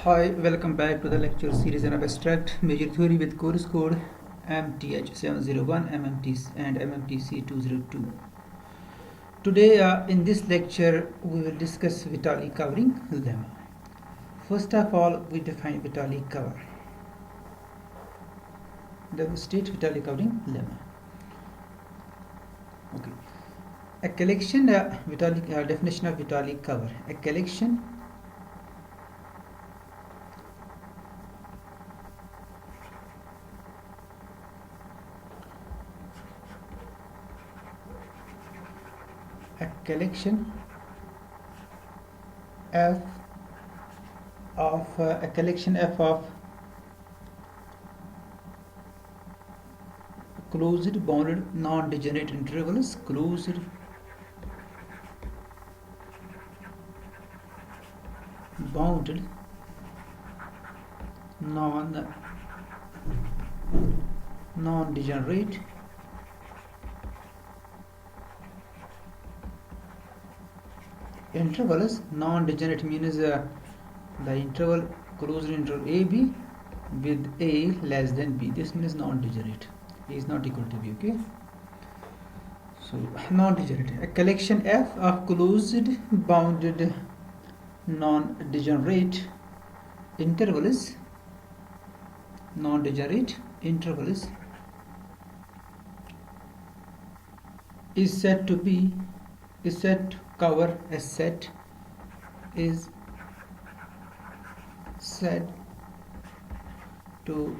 Hi, welcome back to the lecture series on abstract major theory with course code MTH701 and MMTC 202. Today in this lecture we will discuss Vitali covering lemma. First of all, we define Vitali cover. The state Vitali covering lemma. Okay. A collection definition of Vitali cover. A collection F of a collection F of closed bounded non-degenerate intervals, closed bounded non-degenerate intervals. Non-degenerate means the interval closed interval AB with A less than B. This means non-degenerate. A is not equal to B. Okay. So non-degenerate. A collection F of closed bounded non-degenerate intervals. Non-degenerate intervals is said to cover a set is said to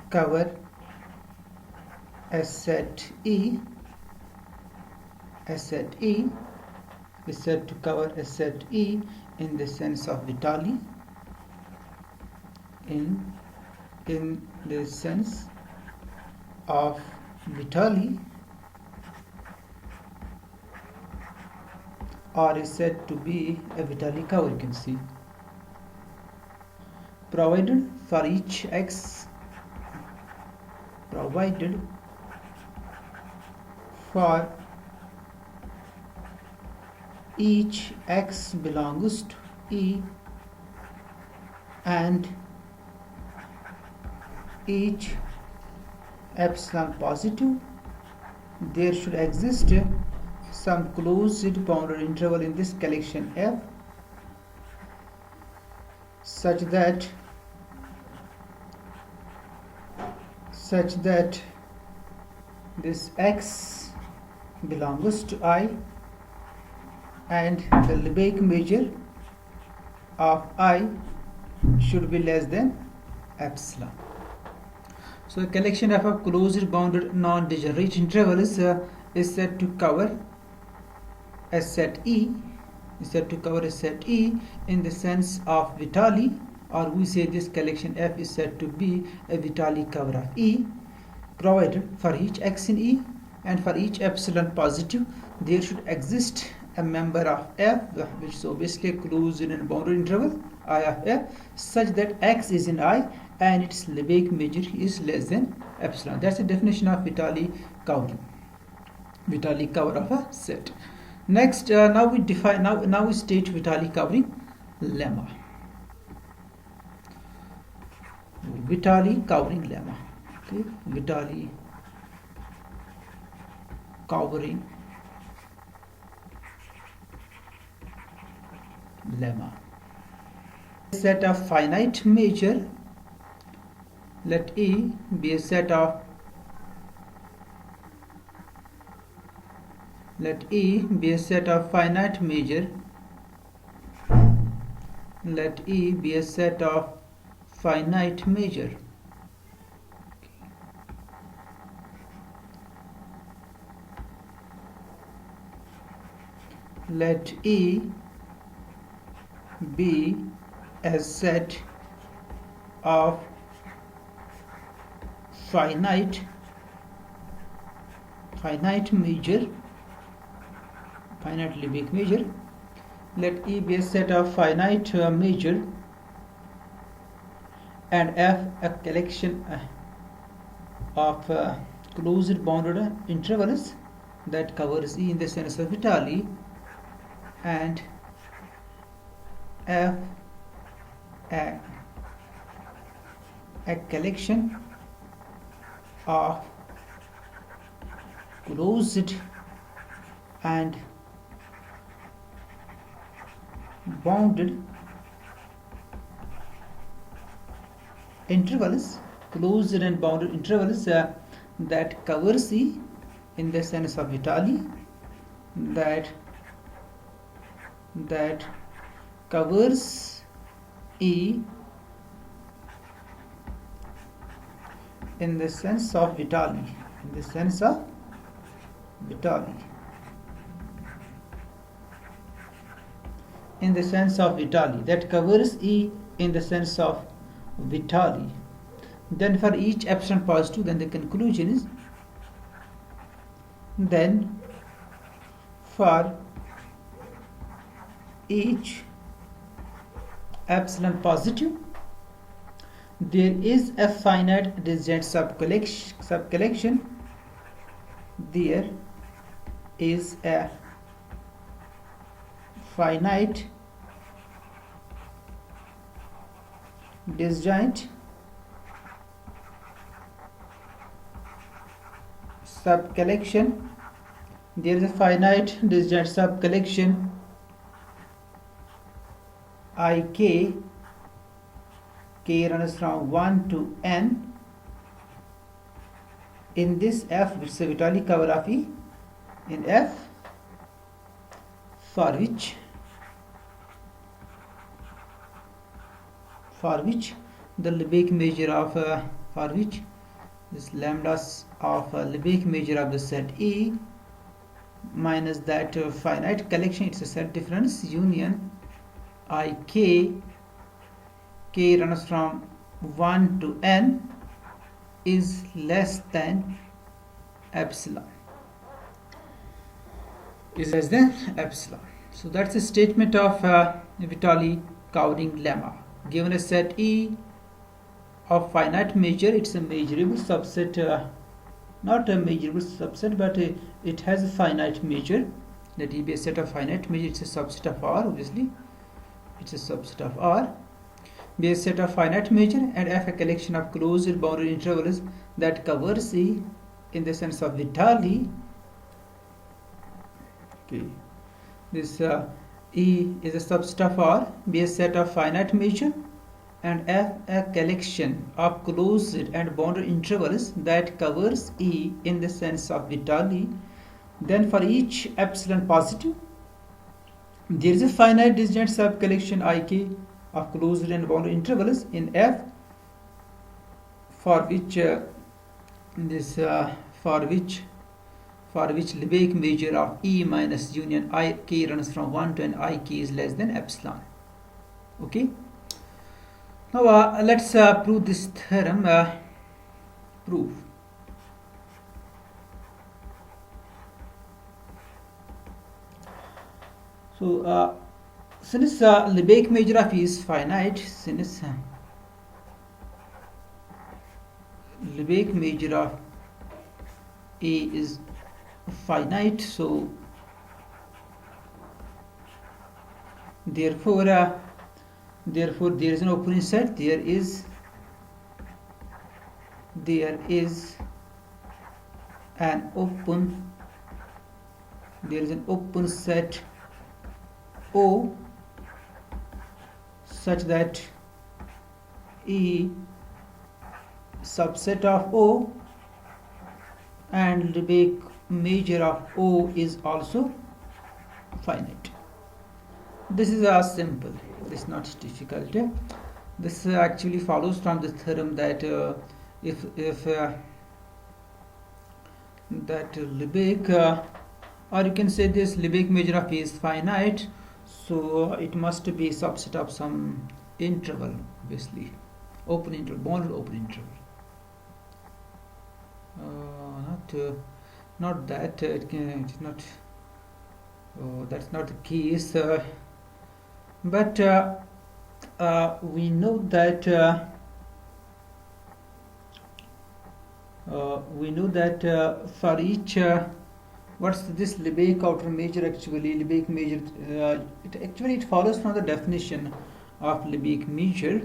cover a set E. A set E is said to cover a set E in the sense of Vitali. In the sense of Vitali, or is said to be a Vitali cover. You can see, provided for each x belongs to E and each epsilon positive, there should exist some closed bounded interval in this collection F such that this x belongs to I and the Lebesgue measure of I should be less than epsilon. So a collection of a closed bounded non-degenerate intervals is said to cover a set E, in the sense of Vitali, or we say this collection F is said to be a Vitali cover of E, provided for each x in E and for each epsilon positive there should exist a member of F, which is obviously a closed and bounded interval I of F, such that x is in I and its Lebesgue measure is less than epsilon. That's the definition of Vitali cover of a set. Next, now we state Vitali covering lemma. Vitali covering lemma. Okay, Vitali covering lemma. A set of finite measure. Let E be a set of finite measure. Let E be a set of finite measure. Let E be a set of finite measure, finite Lebesgue measure. Let E be a set of finite measure and F a collection of closed bounded intervals that covers E in the sense of Vitali, and F a, a collection of closed and bounded intervals, that covers E in the sense of Vitali, that covers E in the sense of Vitali, that covers E in the sense of Vitali. Then for each epsilon positive, then the conclusion is, then for each epsilon positive, there is a finite disjoint subcollection. There is a finite disjoint subcollection. There is a finite disjoint subcollection IK, K runs from 1 to N, in this F, which is a Vitali cover of E, in F, for which the Lebesgue measure of this lambdas of Lebesgue measure of the set E minus that finite collection, it's a set difference union IK, K runs from 1 to N, is less than epsilon. So that's a statement of Vitali covering lemma. Given a set E of finite measure, it's a measurable subset, not a measurable subset, but it has a finite measure. Let it be a set of finite measure. It's a subset of R, obviously. It's a subset of R. Be a set of finite measure, and F a collection of closed bounded intervals that covers E in the sense of Vitali. Okay. This E is a subset of R. Be a set of finite measure, and F a collection of closed and bounded intervals that covers E in the sense of Vitali. Then for each epsilon positive, there is a finite disjoint subcollection IK of closed and bounded intervals in F, for which Lebesgue measure of E minus union IK runs from 1 to n, IK is less than epsilon. Okay. Now let's prove this theorem. Proof. So since Lebesgue measure of E is finite, Lebesgue measure of A is finite, so therefore there is an opening set. There is an open set O such that E subset of O and Lebesgue measure of O is also finite. This is simple. This is not difficult. This actually follows from the theorem that if that Lebesgue, or you can say this Lebesgue measure of A is finite, so it must be a subset of some interval, obviously open interval, bounded open interval. Not that it's not. That's not the case. But we know that for each what's this Lebesgue outer measure actually? Lebesgue measure it follows from the definition of Lebesgue measure.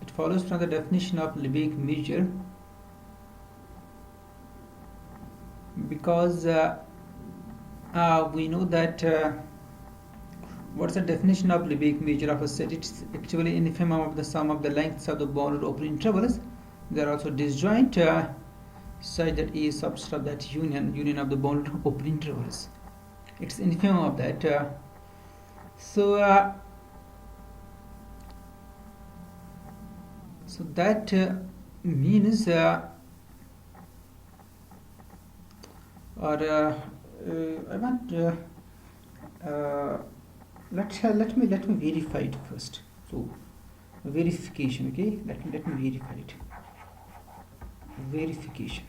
It follows from the definition of Lebesgue measure, because we know that what's the definition of Lebesgue measure of a set? It's actually infimum of the sum of the lengths of the bounded open intervals. They are also disjoint such that E is subset of that union of the bounded open intervals. It's infimum of that. So that means I want let me verify it first. So verification, okay? Let me verify it. Verification,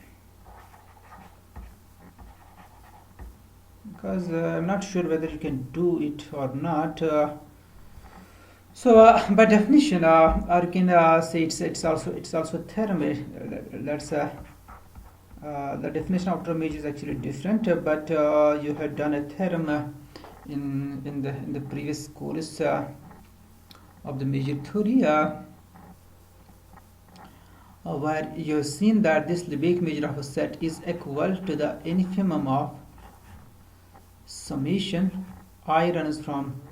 because I'm not sure whether you can do it or not. So by definition, or you can say it's also a theorem. Let's the definition of term is actually different, but you had done a theorem in the previous course of the measure theory, where you have seen that this Lebesgue measure of a set is equal to the infimum of summation I runs from,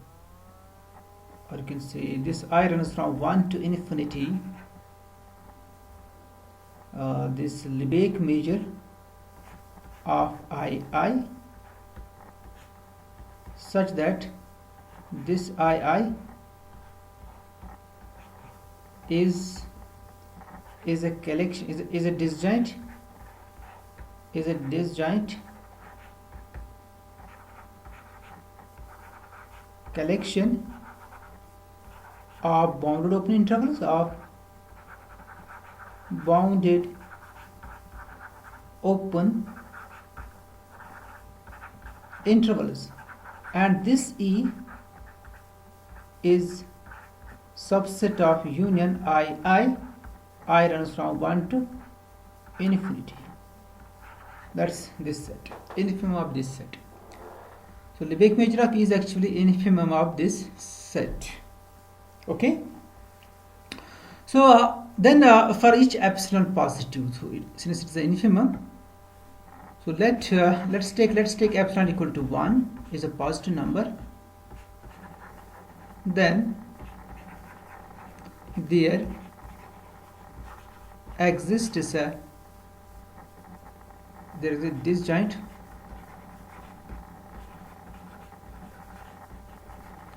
or you can say this I runs from 1 to infinity, this Lebesgue measure of I such that this I is a collection, is a disjoint collection of bounded open intervals, of bounded open intervals, and this E is subset of union I runs from 1 to infinity. That's this set, infimum of this set. So Lebesgue measure of E is actually infimum of this set. Okay. So then for each epsilon positive, so since it's an infimum, so let's take epsilon equal to 1 is a positive number. Then there exists there is a disjoint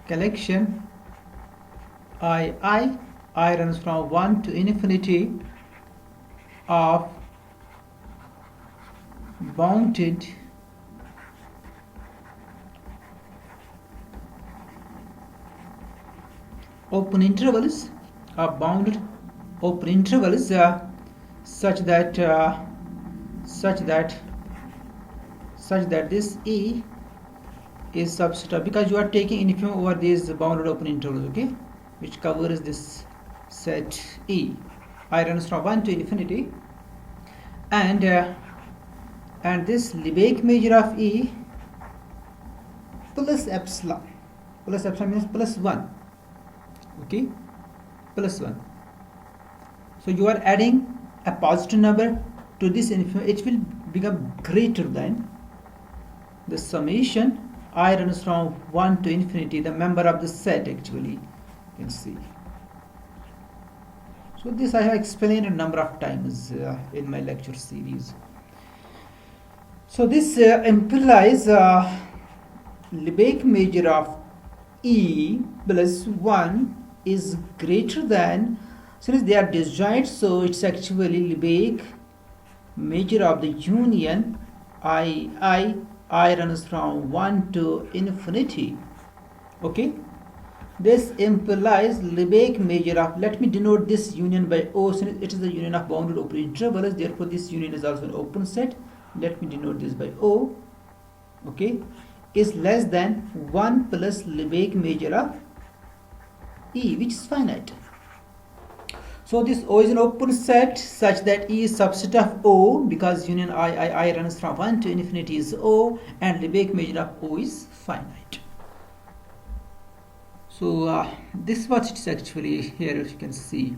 collection I runs from 1 to infinity of bounded open intervals, bounded open intervals, such that this E is subset of, because you are taking infimum over these bounded open intervals, okay, which covers this set E. I runs from 1 to infinity, and this Lebesgue measure of E plus epsilon means plus 1, okay, plus 1. So you are adding a positive number to this infimum, it will become greater than the summation I runs from 1 to infinity, the member of the set actually, you can see. So this I have explained a number of times in my lecture series. So this implies Lebesgue measure of E plus 1 is greater than, since they are disjoint, so it's actually Lebesgue measure of the union I runs from 1 to infinity, okay. This implies Lebesgue measure of, let me denote this union by O, since it is the union of bounded open intervals, therefore this union is also an open set. Let me denote this by O, okay, is less than 1 plus Lebesgue measure of E, which is finite. So this O is an open set such that E is subset of O, because union I runs from 1 to infinity is O, and Lebesgue measure of O is finite. So this is what it is actually here, as you can see.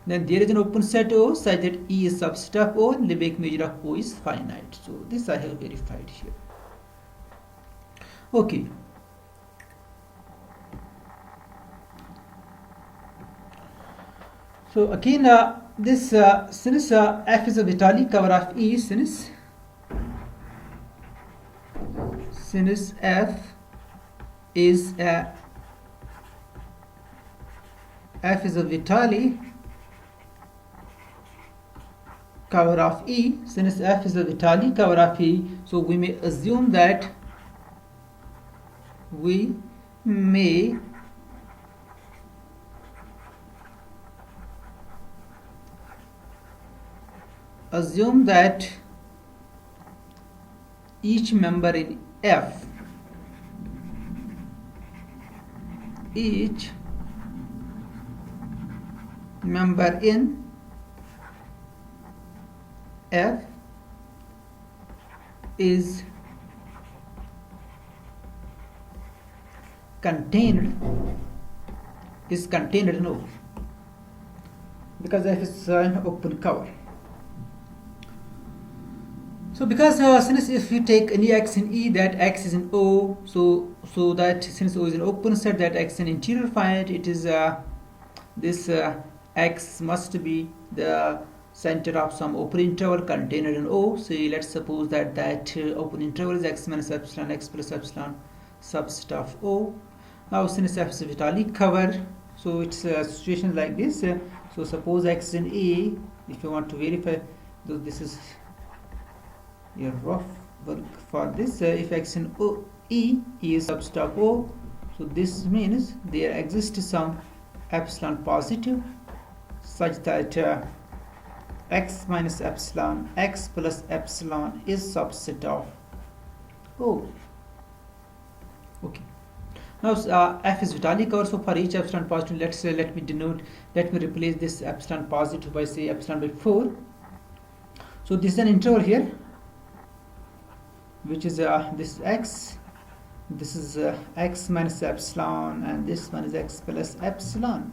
Then there is an open set O such that E is subset of O and Lebesgue measure of O is finite. So this I have verified here. Okay. So again, this since F is a Vitali cover of E, since F is a Vitali cover of E, since F is a Vitali cover of E, so we may assume that each member in F, is contained in O, because F is an open cover. So because since if you take any x in E, that x is in O, so that since O is an open set, that x is an interior finite, it is this x must be the center of some open interval contained in O. So let's suppose that open interval is x minus epsilon, x plus epsilon, subset of O. Now since F is a Vitali cover, so it's a situation like this. So suppose x is in A, if you want to verify, though this is your rough work for this, if x in E is subset of O, so this means there exists some epsilon positive such that x minus epsilon, x plus epsilon is subset of O. Okay. Now F is Vitali cover, so for each epsilon positive, let me replace this epsilon positive by say epsilon by 4. So this is an interval here, which is this x, this is x minus epsilon, and this one is x plus epsilon.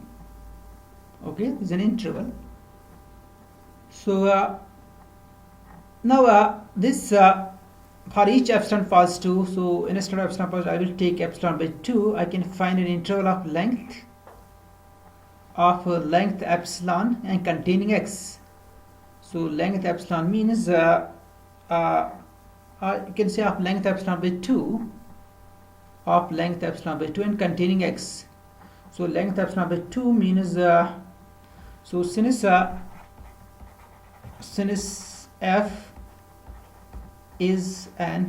Okay, this is an interval. So now this for each epsilon positive, so instead of epsilon positive, I will take epsilon by 2. I can find an interval of length epsilon and containing x. So length epsilon means you can say of length epsilon by 2, and containing x. So length epsilon by 2 means so since F is a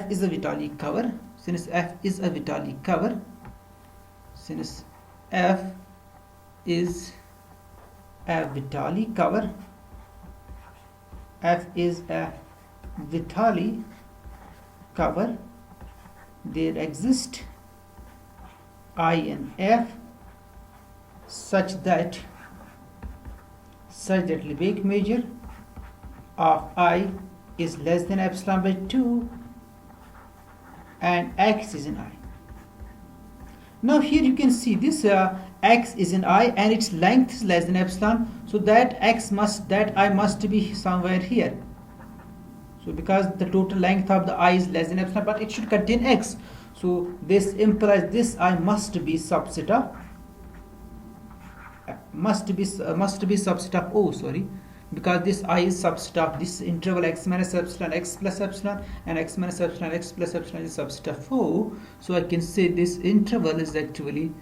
Vitali cover, since F is a Vitali cover, there exist I in F such that Lebesgue measure of I is less than epsilon by 2 and x is in I. Now here you can see this x is in I and its length is less than epsilon, so that I must be somewhere here. So because the total length of the I is less than epsilon, but it should contain x, so this implies this I must be subset of O, sorry, because this I is subset of this interval x minus epsilon, x plus epsilon, and x minus epsilon, x plus epsilon is subset of O. So I can say this interval is actually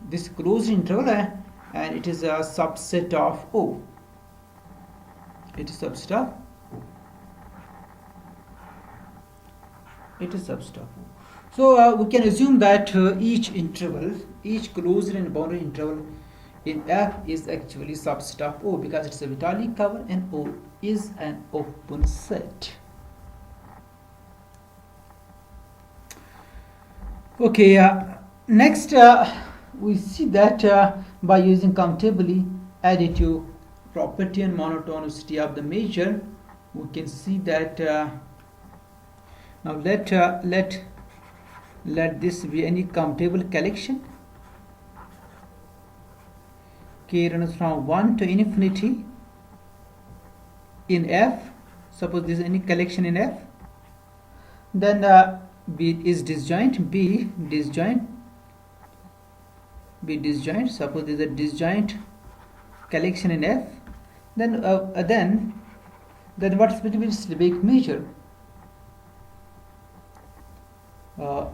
this closed interval, and it is a subset of O. It is subset of O. So we can assume that each closed and boundary interval in F is actually subset of O, because it's a Vitali cover and O is an open set. Okay, next we see that by using countably additive property and monotonicity of the measure, we can see that now let let this be any commutable collection. K runs from 1 to infinity in F. Suppose this is any collection in F. Then B is disjoint. B disjoint. Suppose this is a disjoint collection in F. Then what's between its Lebesgue measure?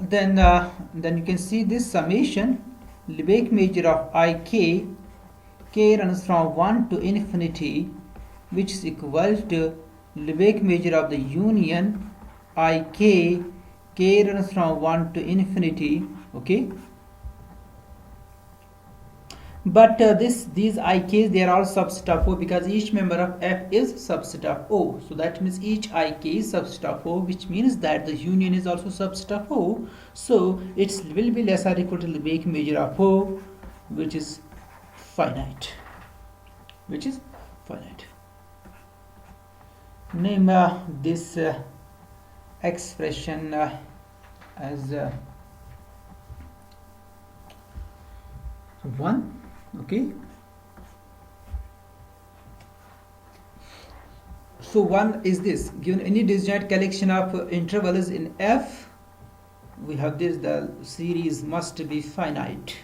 Then you can see this summation. Lebesgue measure of Ik. K runs from 1 to infinity, which is equal to Lebesgue measure of the union Ik. K runs from 1 to infinity. Okay. But these IKs, they are all subset of O, because each member of F is subset of O. So that means each IK is subset of O, which means that the union is also subset of O. So it will be less or equal to the Lebesgue measure of O, which is finite. Name this expression as 1. Okay, so 1 is this: given any disjoint collection of intervals in F, we have this, the series must be finite.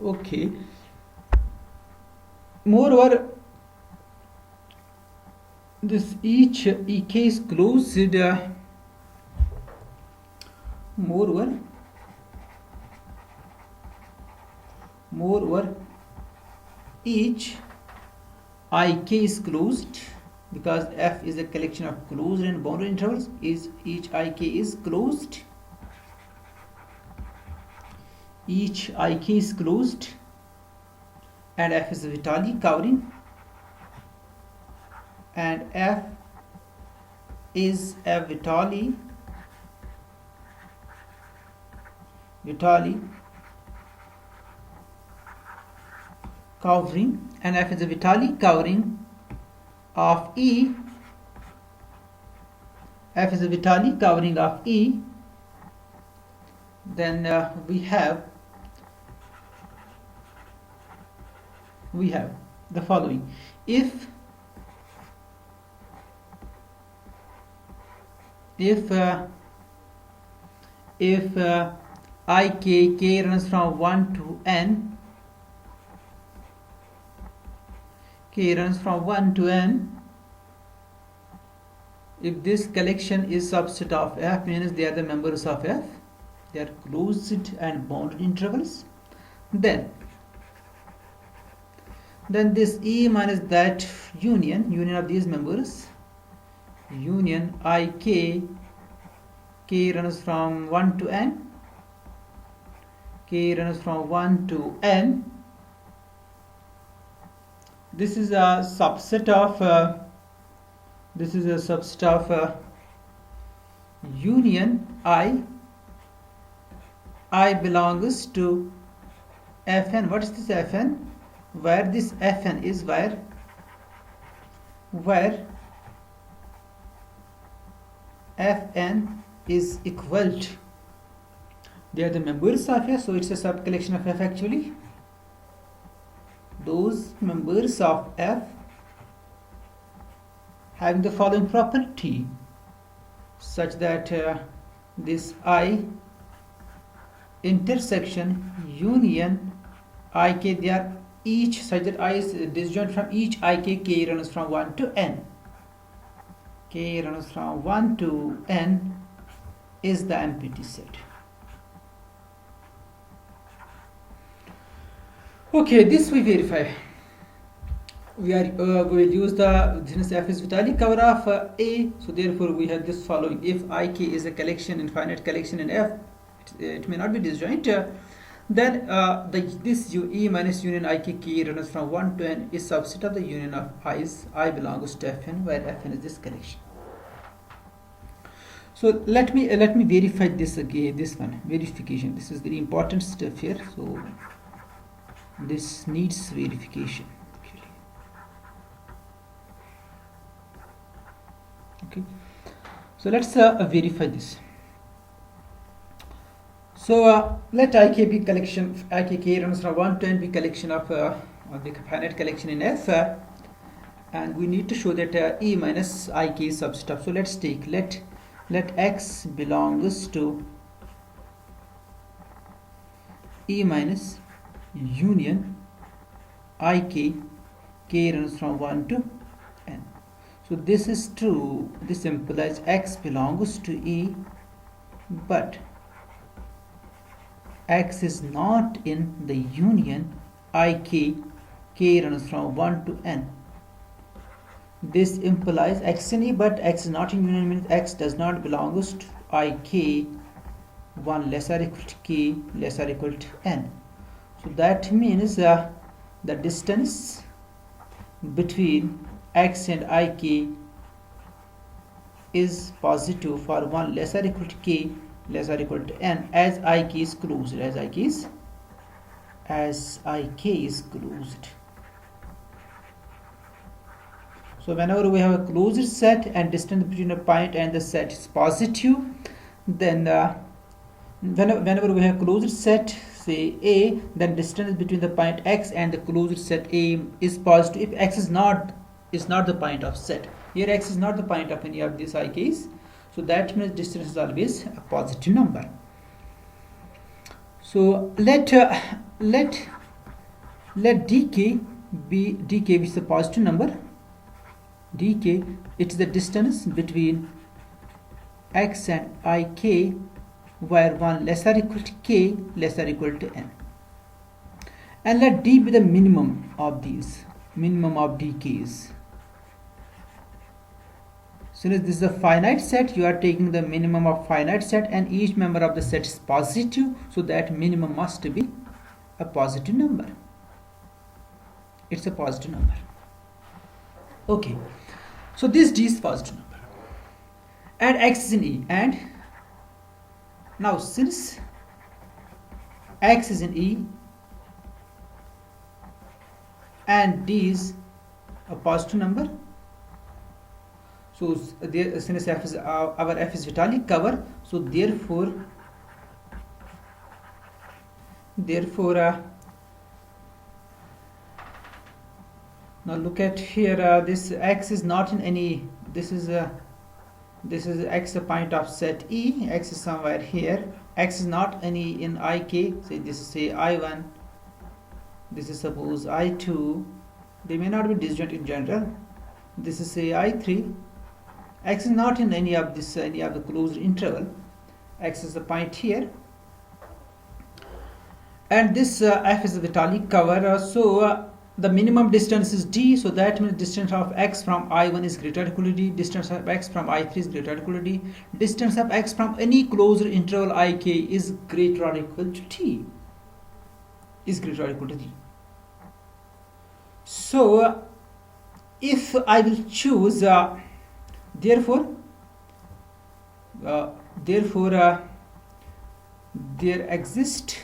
Okay, moreover, this each EK is closed. Moreover, each Ik is closed, because F is a collection of closed and bounded intervals. Each Ik is closed. Each Ik is closed, and F is a Vitali covering, and F is a Vitali covering, and F is a Vitali covering of E. F is a Vitali covering of E. Then we have the following: if K runs from 1 to n, if this collection is subset of F, means they are the members of F, they are closed and bounded intervals, then this E minus that union of these members, union Ik, K runs from 1 to n, this is a subset of union I belongs to Fn. What is this Fn? Where this Fn is where Fn is equal to, they are the members of F, so it's a sub collection of F actually. Those members of F having the following property, such that this I intersection union Ik, they are each such that I is disjoint from each Ik. K runs from 1 to n. K runs from 1 to n is the empty set. Okay, this we verify. We will use the, since F is Vitali cover of A, so therefore we have this following: if Ik is a collection, infinite collection in F, it may not be disjoint, then this E minus union Ik K runs from 1 to n is subset of the union of I's. I belongs to Fn, where Fn is this collection. So let me verify this again. This one, verification. This is very important stuff here. So this needs verification. Okay, so let's verify this. So let ik be collection, ik runs from 1 to n be collection of the finite collection in F, and we need to show that E minus ik is subset. So let's take let x belongs to E minus union ik, k runs from 1 to n. So this is true. This implies x belongs to E, but x is not in the union ik, k runs from 1 to n. This implies x in E, but x is not in union means x does not belongs to ik 1 less or equal to k less or equal to n. So that means the distance between x and ik is positive for 1 less or equal to k less or equal to n as ik is closed, as ik is closed. So whenever we have a closed set and distance between a point and the set is positive, then whenever we have closed set, say A, then distance between the point x and the closed set A is positive if x is not the point of set. Here x is not the point of any of these ik's, so that means distance is always a positive number. So let dk be which is a positive number. Dk, it is the distance between x and ik where 1 less or equal to k less or equal to n, and let d be the minimum of dk's. Since this is a finite set, you are taking the minimum of finite set and each member of the set is positive, so that minimum must be a positive number. It's a positive number. Okay, so this d is positive number and x is in E, and now since x is in E and d is a positive number, so there, since f is our f is Vitali cover, so therefore now look at here, this x is not in any, this is x a point of set E, x is somewhere here, x is not any in ik, say this is say I1, this is suppose I2, they may not be disjoint in general, this is say I3, x is not in any of the closed interval, x is the point here, and this f is the Vitali cover, so the minimum distance is d, so that means distance of x from I1 is greater or equal to d, distance of x from I3 is greater or equal to d, distance of x from any closed interval ik is greater or equal to t, is greater or equal to d. So if I will choose therefore there exists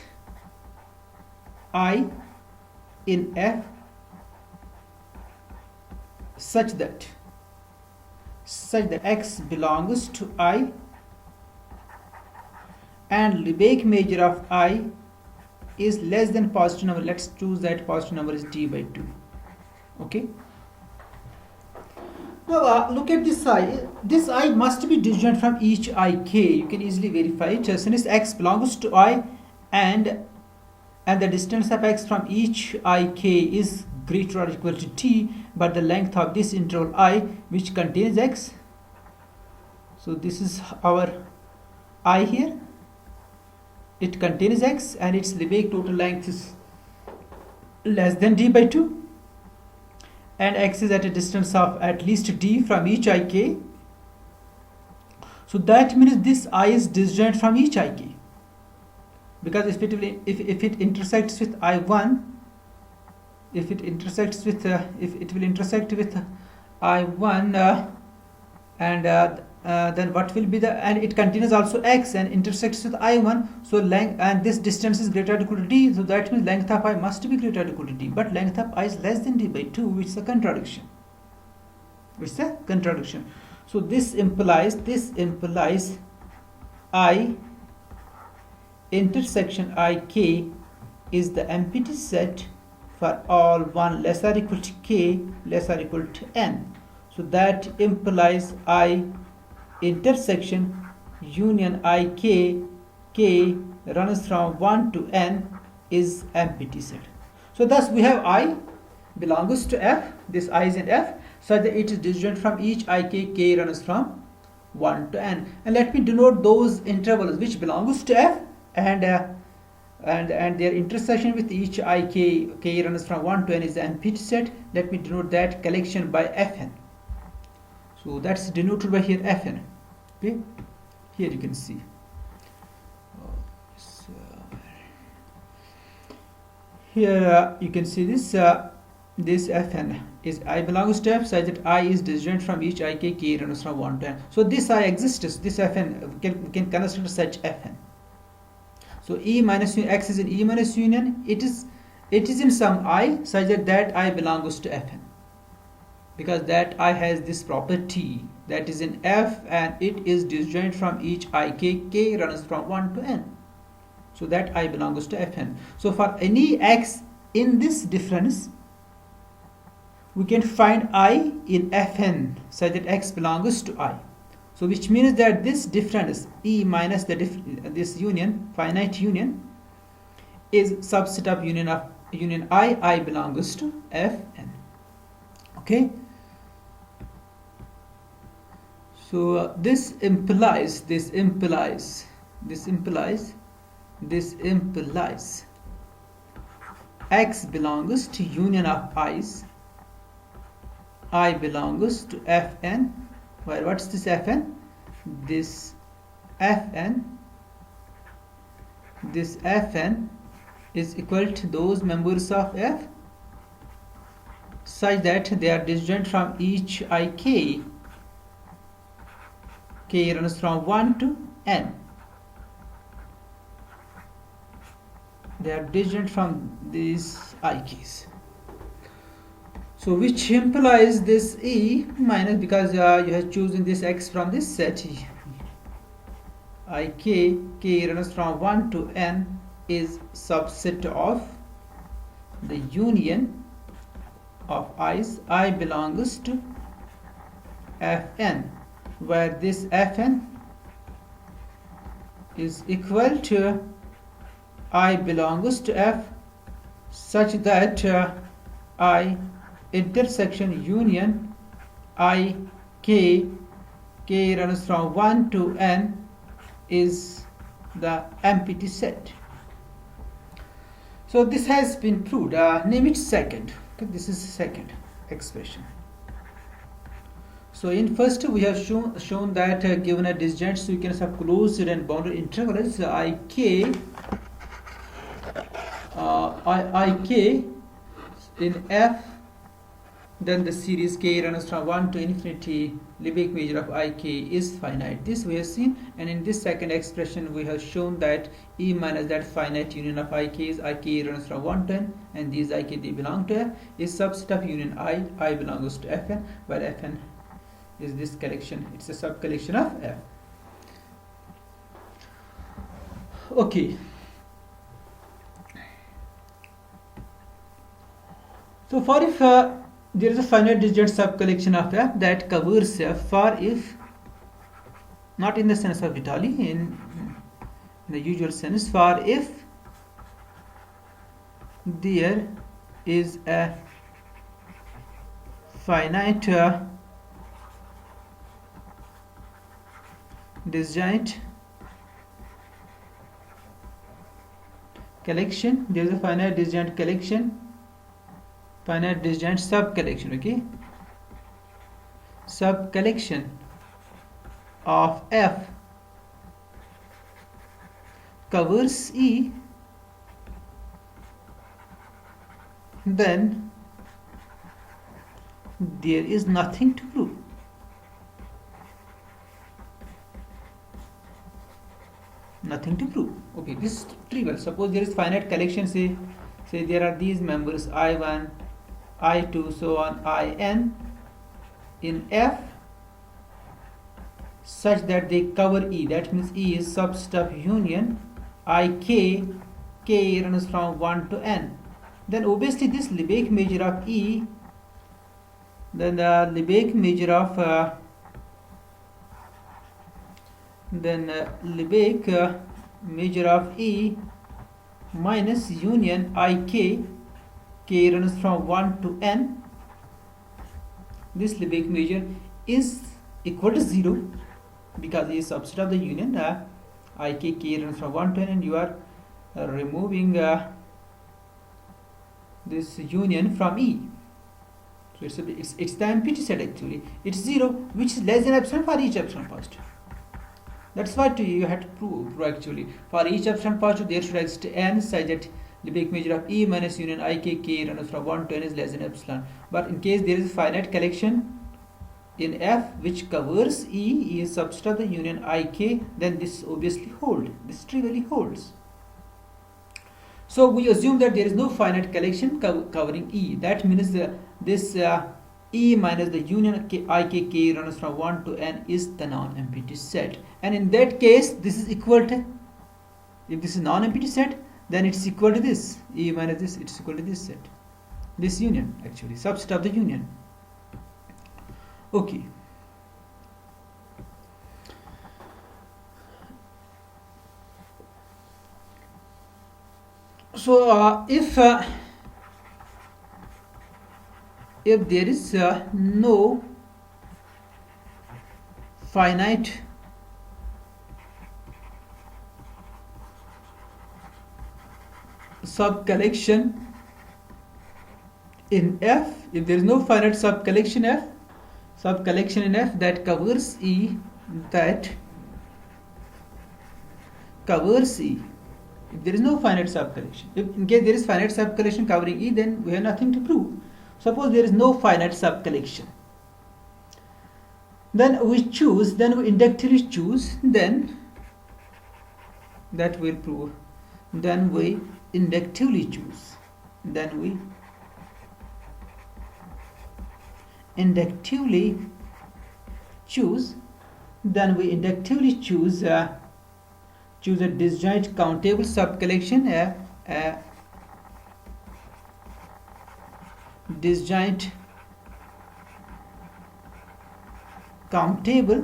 I in F such that x belongs to I and Lebesgue measure of I is less than positive number. Let's choose that positive number is d by 2. Okay, now look at this I. This I must be disjoint from each ik. You can easily verify it. Since x belongs to I and the distance of x from each ik is greater or equal to t, but the length of this interval I which contains x, so this is our I here, it contains x and its Lebesgue total length is less than d by 2 and x is at a distance of at least d from each ik, so that means this I is disjoint from each ik, because if it intersects with I1, if it intersects with if it will intersect with I1 then what will be the, and it continues also x and intersects with I1, so length and this distance is greater or equal to d, so that means length of I must be greater or equal to d, but length of I is less than d by 2, which is a contradiction. So this implies I intersection Ik is the empty set for all 1 less or equal to k less or equal to n. So that implies I intersection union Ik k runs from 1 to n is empty set. So thus we have I belongs to F, this I is in F, such that it is disjoint from each Ik k runs from 1 to n. And let me denote those intervals which belongs to F and their intersection with each Ik k runs from 1 to n is the empty set. Let me denote that collection by Fn. So that's denoted by here Fn. Okay, here you can see. Here you can see this Fn is I belongs to F such that I is disjoint from each Ik k runs from 1 to n. So this I exists, this Fn can consider such Fn. So E minus union, X is in E minus union, it is in some I such that I belongs to Fn, because that I has this property that is in F and it is disjoint from each Ik k runs from 1 to n. So that I belongs to Fn. So for any X in this difference, we can find I in Fn such that X belongs to I. So which means that this difference E minus this union, finite union, is subset of union I belongs to Fn. Okay. So this implies X belongs to union of I's. I belongs to Fn. Well, what's this Fn? This Fn is equal to those members of F such that they are disjoint from each Ik. K runs from 1 to n. They are disjoint from these Ik's. So which implies this E minus, because you have chosen this X from this set, Ik k runs from 1 to n is subset of the union of I's. I belongs to Fn, where this Fn is equal to I belongs to F such that I intersection union I k runs from 1 to n is the empty set. So this has been proved. Name it second. Okay, this is second expression. So in first we have shown that given a disjoint sequence of closed and bounded intervals Ik in F, then the series k runs from 1 to infinity. Lebesgue measure of Ik is finite. This we have seen, and in this second expression we have shown that E minus that finite union of Ik is Ik runs from 1 to n, and these Ik they belong to F, is subset of union I belongs to Fn, where Fn is this collection, it's a sub collection of F. Okay. So for if there is a finite disjoint subcollection of F that covers F, for if, not in the sense of Vitali, in the usual sense, for if there is a finite disjoint collection, there is a finite disjoint collection, finite disjoint subcollection, okay, subcollection of F covers E, then there is nothing to prove. Nothing to prove. Okay, this is trivial. Suppose there is finite collection, say there are these members I1, I2, so on, In. In F, such that they cover E. That means E is subset of union Ik. K runs from 1 to n. Then obviously this Lebesgue measure of E, then the Lebesgue measure of measure of E minus union Ik. K runs from 1 to n. This Lebesgue measure is equal to 0 because it is subset of the union Ik. K runs from 1 to n, and you are removing this union from E. So it's the empty set actually. It's 0, which is less than epsilon for each epsilon positive. That's what you have to prove actually. For each epsilon positive, there should exist n such that Lebesgue measure of E minus union Ik. K runs from 1 to n is less than epsilon. But in case there is a finite collection in F which covers E is subset of the union Ik, then this obviously holds. This trivially holds. So we assume that there is no finite collection covering E. That means this E minus the union Ik. K runs from 1 to n is the non-empty set. And in that case, this is equal to, if this is non-empty set, then it's equal to this. E minus this, it's equal to this set. This union actually, subset of the union. Okay. So if there is no finite subcollection in F, if there is no finite subcollection in F that covers E, if there is no finite subcollection, if in case there is finite subcollection covering E, then we have nothing to prove. Suppose there is no finite subcollection, then we inductively choose, then that will prove, then we inductively choose, choose a disjoint countable subcollection, disjoint countable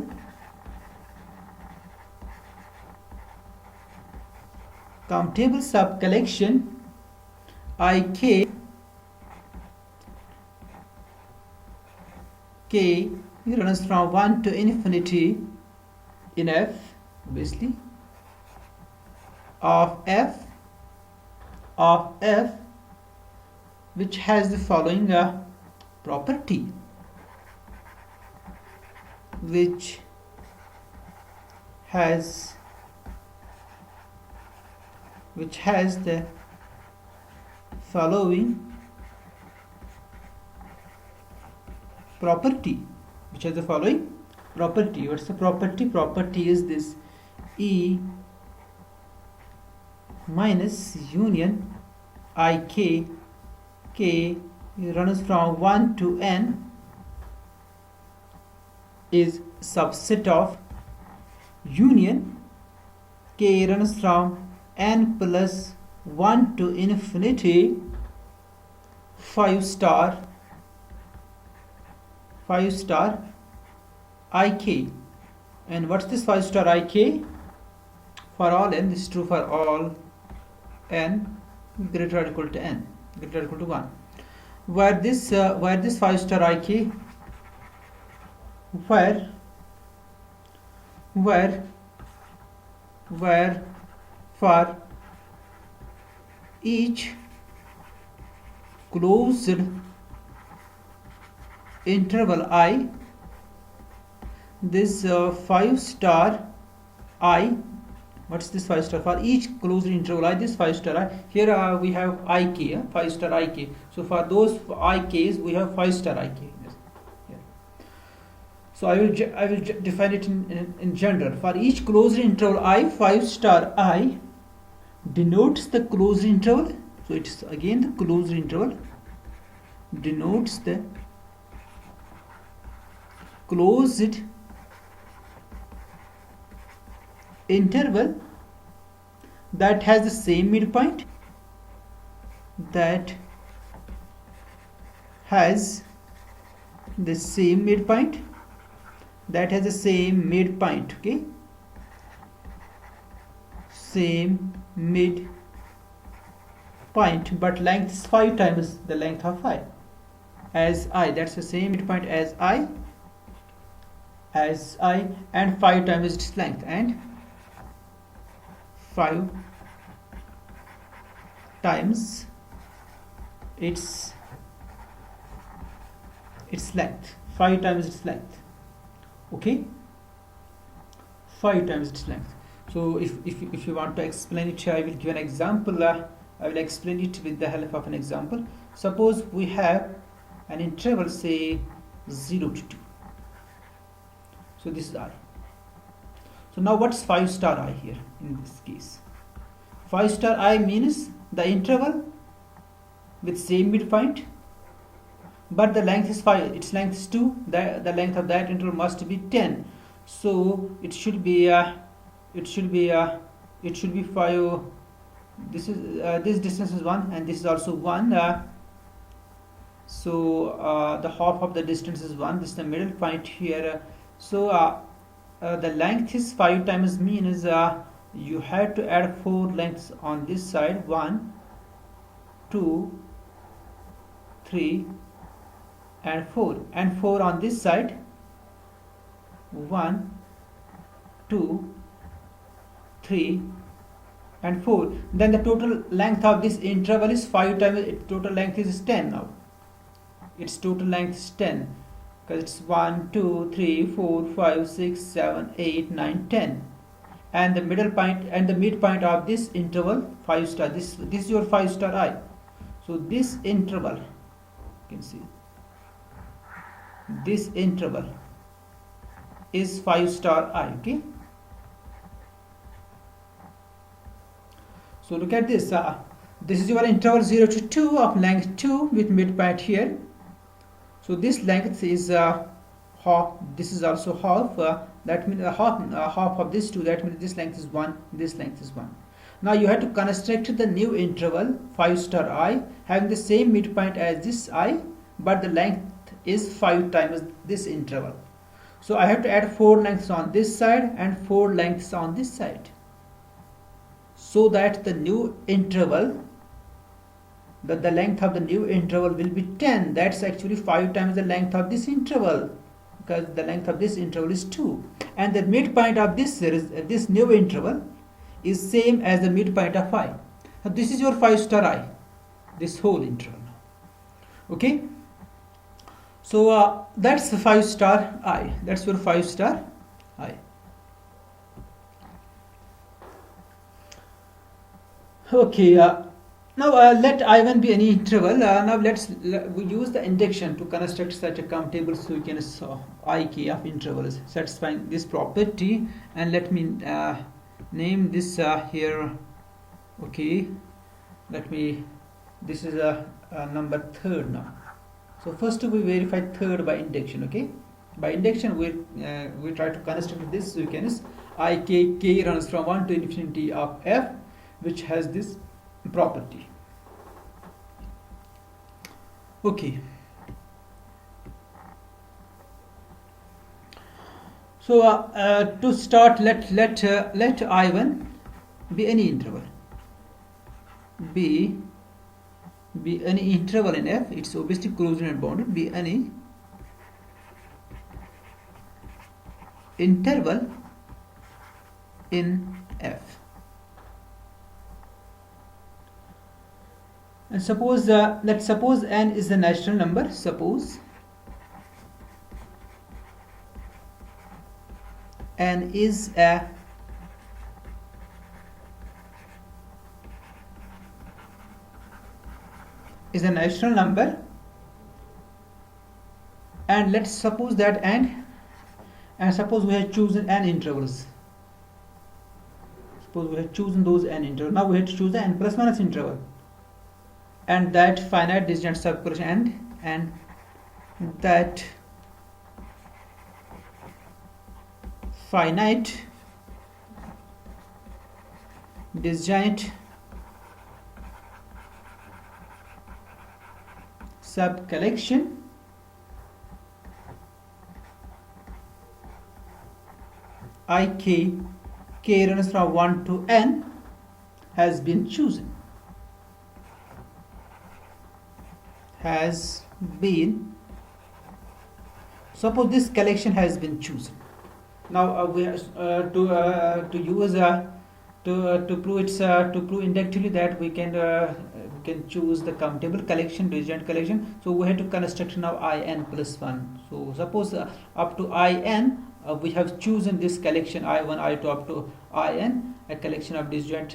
subcollection Ik. K runs from 1 to infinity in F, obviously, of F which has the following property, which has the following property. What's the property? Property is this: E minus union Ik. K runs from 1 to n is subset of union K runs from n plus 1 to infinity 5 star Ik. And what's this 5 star Ik? For all n, this is true for all n greater or equal to n, greater or equal to 1. Where this 5 star Ik, where for each closed interval I, this 5 star I, what's this 5 star? For each closed interval I, this 5 star I, here we have Ik, 5 star Ik. So for those Ik's we have 5 star Ik. Yes. So I will define it in general. For each closed interval I, 5 star I denotes the closed interval. So it's again the closed interval denotes the closed interval that has the same midpoint, that has the same midpoint, okay, same midpoint, but length is 5 times the length of I, as I, that's the same midpoint as I, and 5 times its length, and 5 times its length, 5 times its length, okay, 5 times its length. So if you want to explain it here, I will give an example. I will explain it with the help of an example. Suppose we have an interval, say 0 to 2. So this is I. So now what's 5 star I here in this case? 5 star I means the interval with same midpoint, but the length is 5, its length is 2, the length of that interval must be 10. So it should be 5. This is this distance is 1, and this is also 1. So the half of the distance is 1. This is the middle point here. So the length is 5 times means you have to add 4 lengths on this side, 1, 2, 3, and 4, and 4 on this side, 1, 2, 3, and 4. Then the total length of this interval is 5 times its total length is 10. Now its total length is 10, because it's 1, 2, 3, 4, 5, 6, 7, 8, 9, 10, and the middle point and the midpoint of this interval 5 star. This is your 5 star I. So this interval, you can see this interval is 5 star I. Okay. So look at this. This is your interval 0 to 2 of length 2 with midpoint here. So this length is half. This is also half. That means half of this 2. That means this length is 1. This length is 1. Now you have to construct the new interval 5 star I having the same midpoint as this I, but the length is 5 times this interval. So I have to add 4 lengths on this side and 4 lengths on this side, so that the new interval, the length of the new interval will be 10. That's actually 5 times the length of this interval, because the length of this interval is 2, and the midpoint of this new interval is same as the midpoint of I. Now this is your 5 star I, this whole interval. Okay. So that's the 5 star I. That's your 5 star I. Okay. Now let I1 be any interval. Now we use the induction to construct such a countable sequence Ik of intervals satisfying this property, and let me name this here. Okay, this is number 3rd now. So first we verify 3rd by induction. Okay, by induction we try to construct this sequence Ik. K runs from 1 to infinity of f, which has this property. Okay. So to start, let I1 be any interval. Be any interval in f. It's obviously closed and bounded. Be any interval in f. And suppose let's suppose n is a natural number. Suppose n is a natural number, and let's suppose that and suppose we have chosen n intervals. Suppose we have chosen those n intervals. Now we have to choose the n plus minus interval, and that finite disjoint subcorrelation and that finite disjoint subcollection ik k runs from 1 to n has been chosen. Suppose this collection has been chosen. Now we have to prove inductively that we can choose the countable collection, disjoint collection. So we have to construct now in plus 1. So suppose up to in we have chosen this collection I1, I2 up to in, a collection of disjoint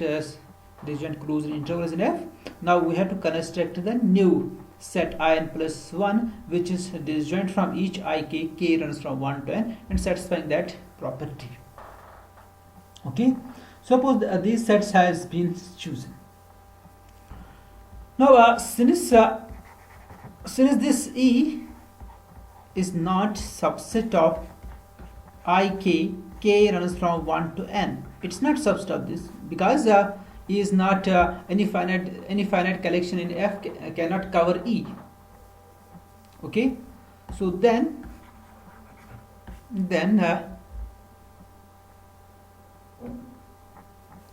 closed intervals in F. Now we have to construct the new set in plus 1, which is disjoint from each ik, k runs from 1 to n, and satisfying that property. Okay, suppose these sets has been chosen. Now since this E is not subset of ik, k runs from 1 to n, it's not subset of this, because E is not any finite collection in F cannot cover E. Okay, so then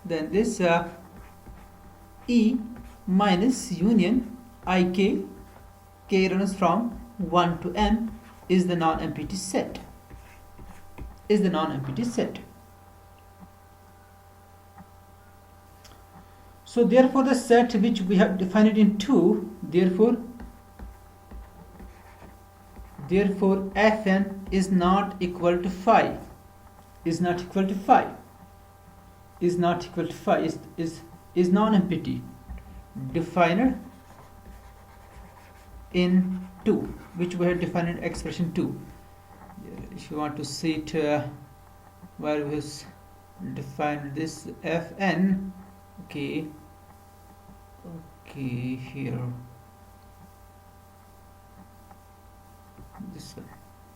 this E minus union ik, k runs from 1 to n is the non-empty set. So therefore the set which we have defined in 2, therefore Fn is not equal to 5. Is non-empty, defined in 2, which we have defined in expression 2. If you want to see it where we have defined this Fn, okay, here, this one,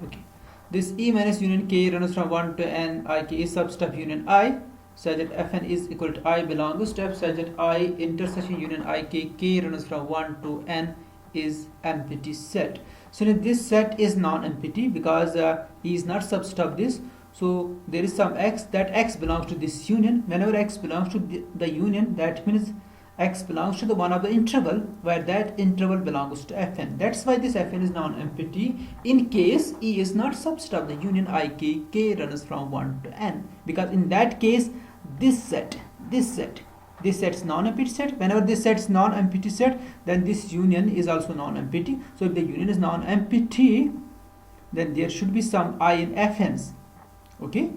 okay, this E minus union k runs from 1 to n ik is subset of union I, such that Fn is equal to I belongs to F, such that I intersection union ik, k runs from 1 to n is empty set. So this set is non-empty because E is not subset of this. So there is some x, that x belongs to this union. Whenever x belongs to the union, that means x belongs to the one of the interval where that interval belongs to Fn. That's why this Fn is non-empty in case E is not subset of the union ik, k runs from 1 to n, because in that case this set is non-empty set. Whenever this set is non-empty set, then this union is also non-empty. So if the union is non-empty, then there should be some I in Fn's. Okay,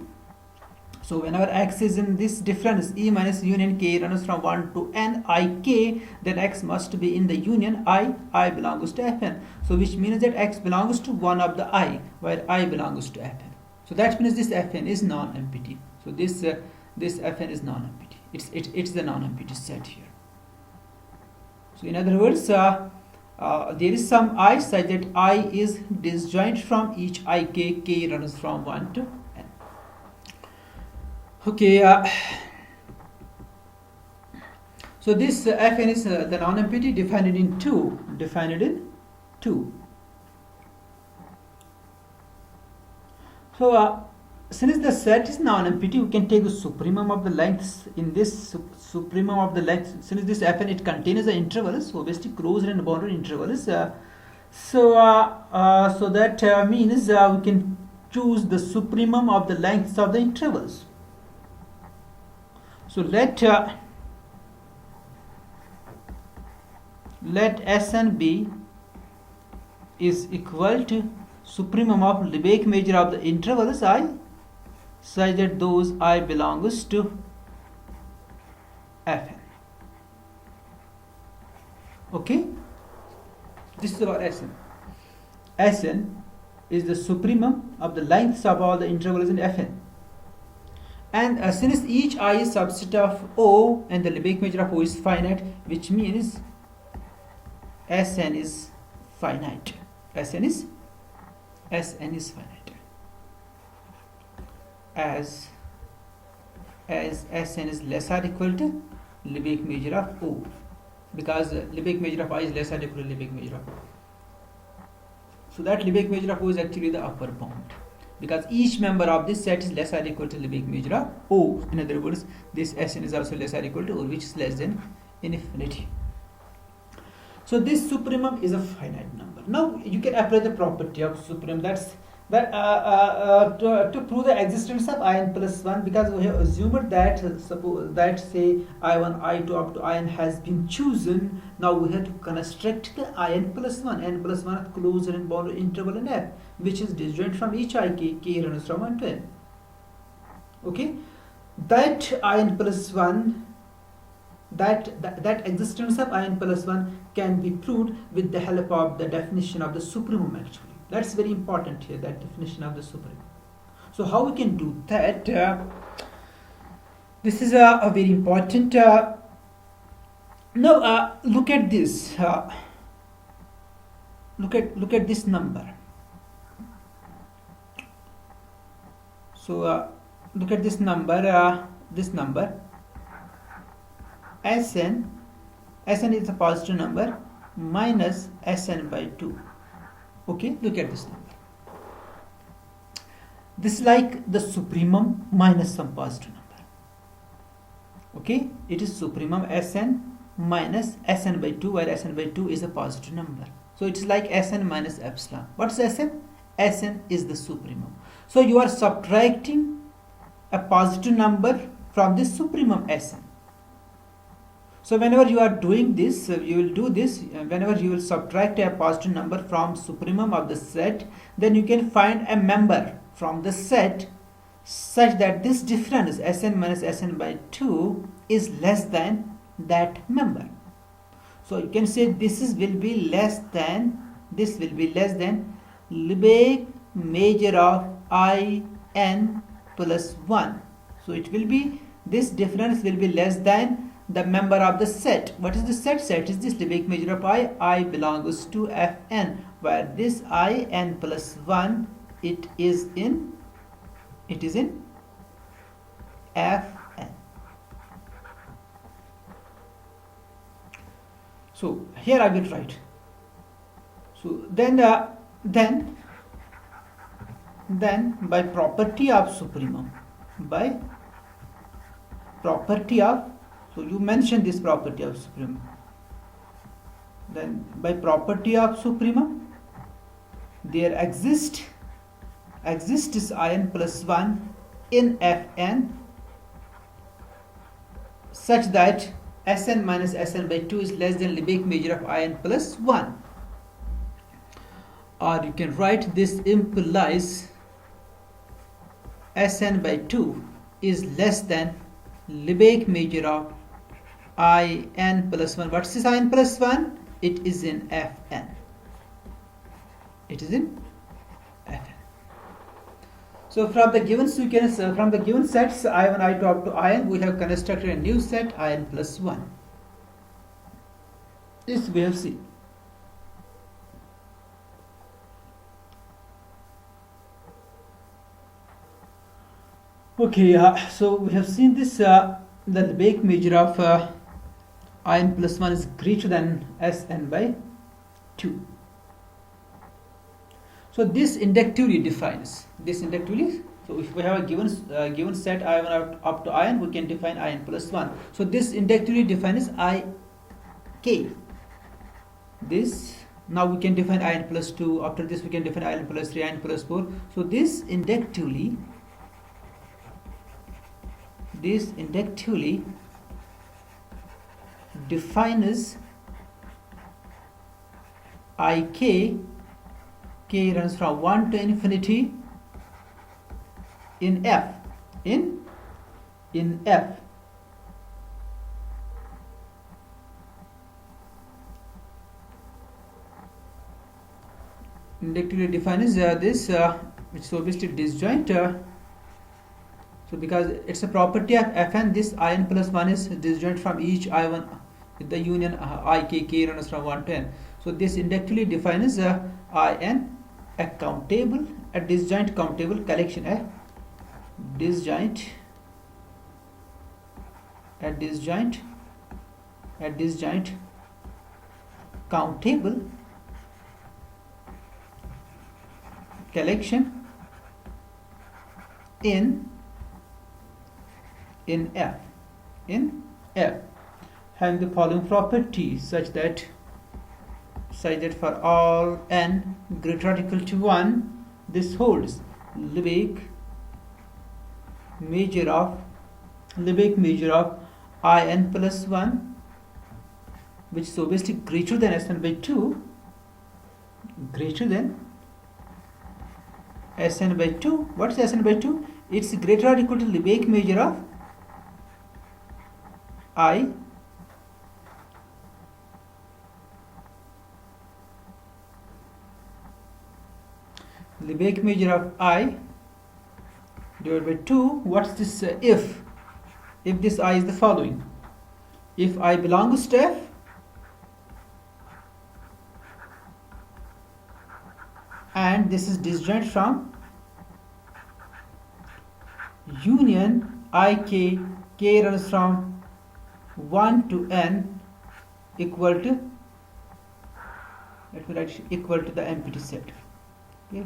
so whenever x is in this difference E minus union k runs from 1 to n ik, then x must be in the union I belongs to Fn. So which means that x belongs to one of the I, where I belongs to Fn. So that means this Fn is non-empty. So this Fn is non-empty. It's the non-empty set here. So in other words, there is some I such that I is disjoint from each ik, k runs from 1 to n. Okay, so this Fn is the non-empty defined in 2. So since the set is non-empty, we can take the supremum of the lengths. In this supremum of the length, since this Fn it contains the intervals, so obviously closed and bounded intervals. So that means we can choose the supremum of the lengths of the intervals. So let Sn be is equal to supremum of Lebesgue measure of the intervals I, such that those I belongs to Fn. Okay, this is about Sn. Sn is the supremum of the lengths of all the intervals in Fn. And since each I is subset of O and the Lebesgue measure of O is finite, which means Sn is finite. Sn is finite, as as Sn is less or equal to Lebesgue measure of O, because Lebesgue measure of I is less or equal to Lebesgue measure of O. So that Lebesgue measure of O is actually the upper bound, because each member of this set is less or equal to Lebesgue measure of O. In other words, this Sn is also less or equal to O, which is less than infinity. So this supremum is a finite number. Now you can apply the property of supremum. To prove the existence of in plus 1, because we have assumed that suppose that say I1, I2 up to in has been chosen. Now we have to construct the in plus 1, n plus 1 closed and bounded interval in F, which is disjoint from each k runs from 1 to n. Okay, that in plus 1, that existence of in plus 1 can be proved with the help of the definition of the supremum. Actually, that's very important here, that definition of the supremum. So how we can do that? This is a very important. Now look at this. Look at this number. So look at this number. This number. Sn is a positive number minus Sn by 2. Okay, look at this number. This is like the supremum minus some positive number. Okay, it is supremum Sn minus Sn by 2, where Sn by 2 is a positive number. So it is like Sn minus epsilon. What is Sn? Sn is the supremum. So you are subtracting a positive number from this supremum Sn. So whenever you are doing this, you will do this, whenever you will subtract a positive number from supremum of the set, then you can find a member from the set such that this difference Sn minus Sn by 2 is less than that member. So you can say this will be less than Lebesgue measure of In plus 1. So it will be, this difference will be less than the member of the set. What is the set? Set is this Lebesgue measure of I belongs to Fn, where this In plus 1 it is in Fn. So here I will write. So then by property of supremum, so you mentioned this property of supremum. Then by property of supremum, there exists In plus 1 in Fn such that Sn minus Sn by 2 is less than Lebesgue measure of In plus 1. Or you can write this implies Sn by 2 is less than Lebesgue measure of In plus 1. What is this In plus 1? It is in Fn. It is in Fn. So from the given sequence, from the given sets I1, I2 up to In, we have constructed a new set In plus 1. This we have seen. Okay, so we have seen this, the Lebesgue measure of In plus 1 is greater than Sn by 2. So this inductively defines, so if we have a given set I1 up to In, we can define In plus 1. So this inductively defines Ik. This, now we can define In plus 2, after this we can define In plus 3, In plus 4. So this inductively defines Ik. K runs from 1 to infinity in F. In F. Inductively defines this, which is obviously disjoint. So because it's a property of Fn, this In plus 1 is disjoint from each I1 with the union Ik. K runs from 1 to n. So this inductively defines In a countable, a disjoint countable collection, a disjoint at disjoint countable collection in F having the following properties such that for all n greater or equal to 1 this holds. Lebesgue measure of in plus 1, which is obviously greater than Sn by 2, Sn by 2. What is Sn by 2? It's greater or equal to Lebesgue measure of I Lebesgue measure of I divided by 2. What's this if this I is the following? If I belongs to F, and this is disjoint from union ik, k runs from 1 to n equal to, let me write equal to the empty set. Okay.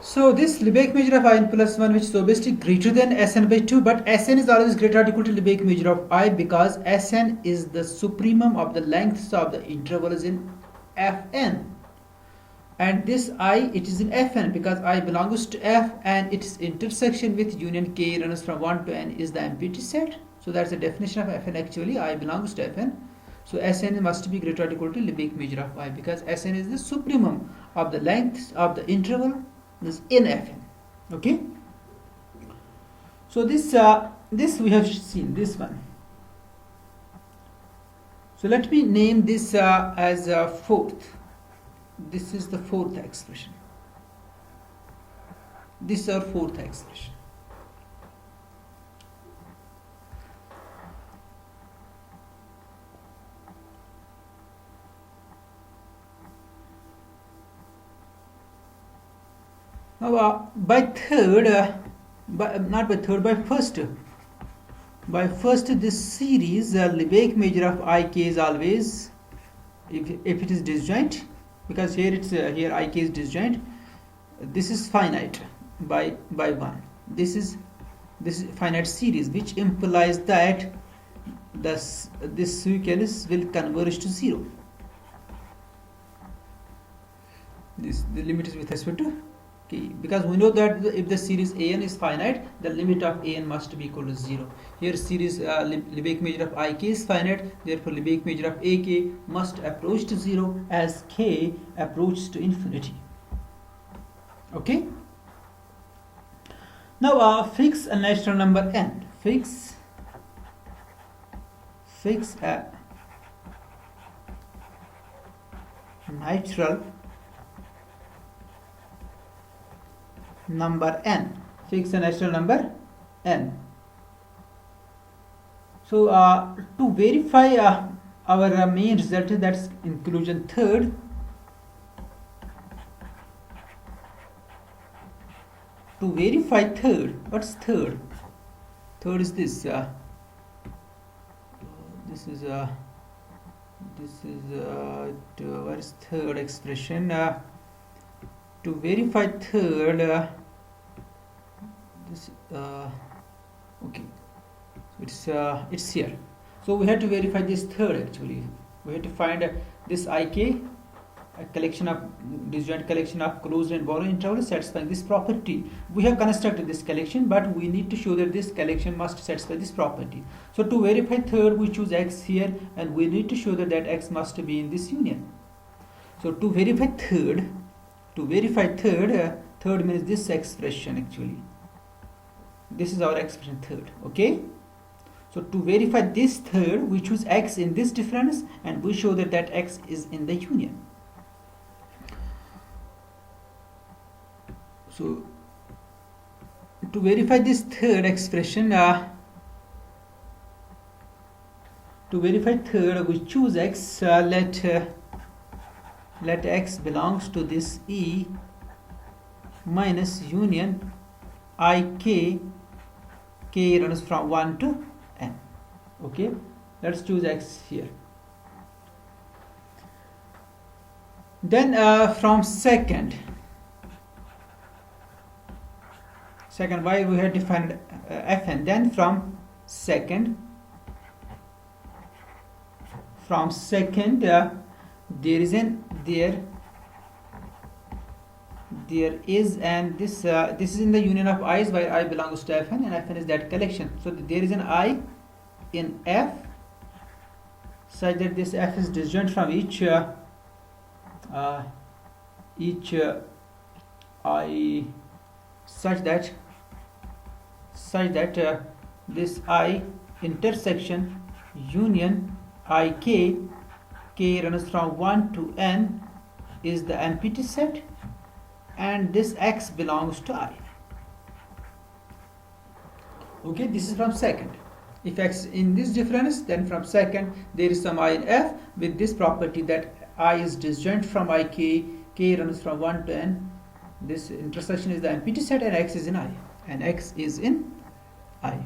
So this Lebesgue measure of I plus 1, which is obviously greater than Sn by 2, but Sn is always greater or equal to Lebesgue measure of I because Sn is the supremum of the lengths of the intervals in Fn. And this I, it is in Fn because I belongs to F and its intersection with union k runs from 1 to n is the empty set. So that's the definition of Fn actually. I belongs to Fn. So Sn must be greater or equal to Lebesgue measure of I because Sn is the supremum of the lengths of the interval is in Fn. Okay. So this we have seen this one. So let me name this as fourth. This is the fourth expression. This is our fourth expression. Now by first this series Lebesgue measure of ik is always, if it is disjoint, because here it's here ik is disjoint, this is finite by 1. This is finite series, which implies that this sequence will converge to 0. The limit is with respect to k, because we know that if the series an is finite, the limit of an must be equal to 0. Here series Lebesgue measure of ik is finite, therefore Lebesgue measure of ak must approach to 0 as k approaches to infinity. Okay. Now fix a natural number n. Fix a natural number n. Fix a natural number n. So to verify our main result, that's inclusion third, to verify third, what's third? Third is this. What is third expression? To verify third, okay, it's here. So we have to verify this third actually. We have to find this ik, a collection of disjoint collection of closed and borrowed intervals satisfying this property. We have constructed this collection, but we need to show that this collection must satisfy this property. So to verify third, we choose x here, and we need to show that x must be in this union. So to verify third, third means this expression actually. This is our expression third. Okay. So to verify this third, we choose x in this difference, and we show that x is in the union. So to verify this third expression, we choose x. Let x belongs to this E minus union ik, k runs from 1 to n. Okay, let's choose x here. Then from second, why we have defined fn. Then from second there is an this is in the union of i's, where I belongs to fn and fn is that collection. So there is an I in f such that this f is disjoint from each I such that this I intersection union ik, k runs from 1 to n, is the empty set, and this x belongs to I. Okay, this is from second. If x in this difference, then from second there is some I in f with this property that I is disjoint from ik, k runs from 1 to n. This intersection is the empty set, and x is in I.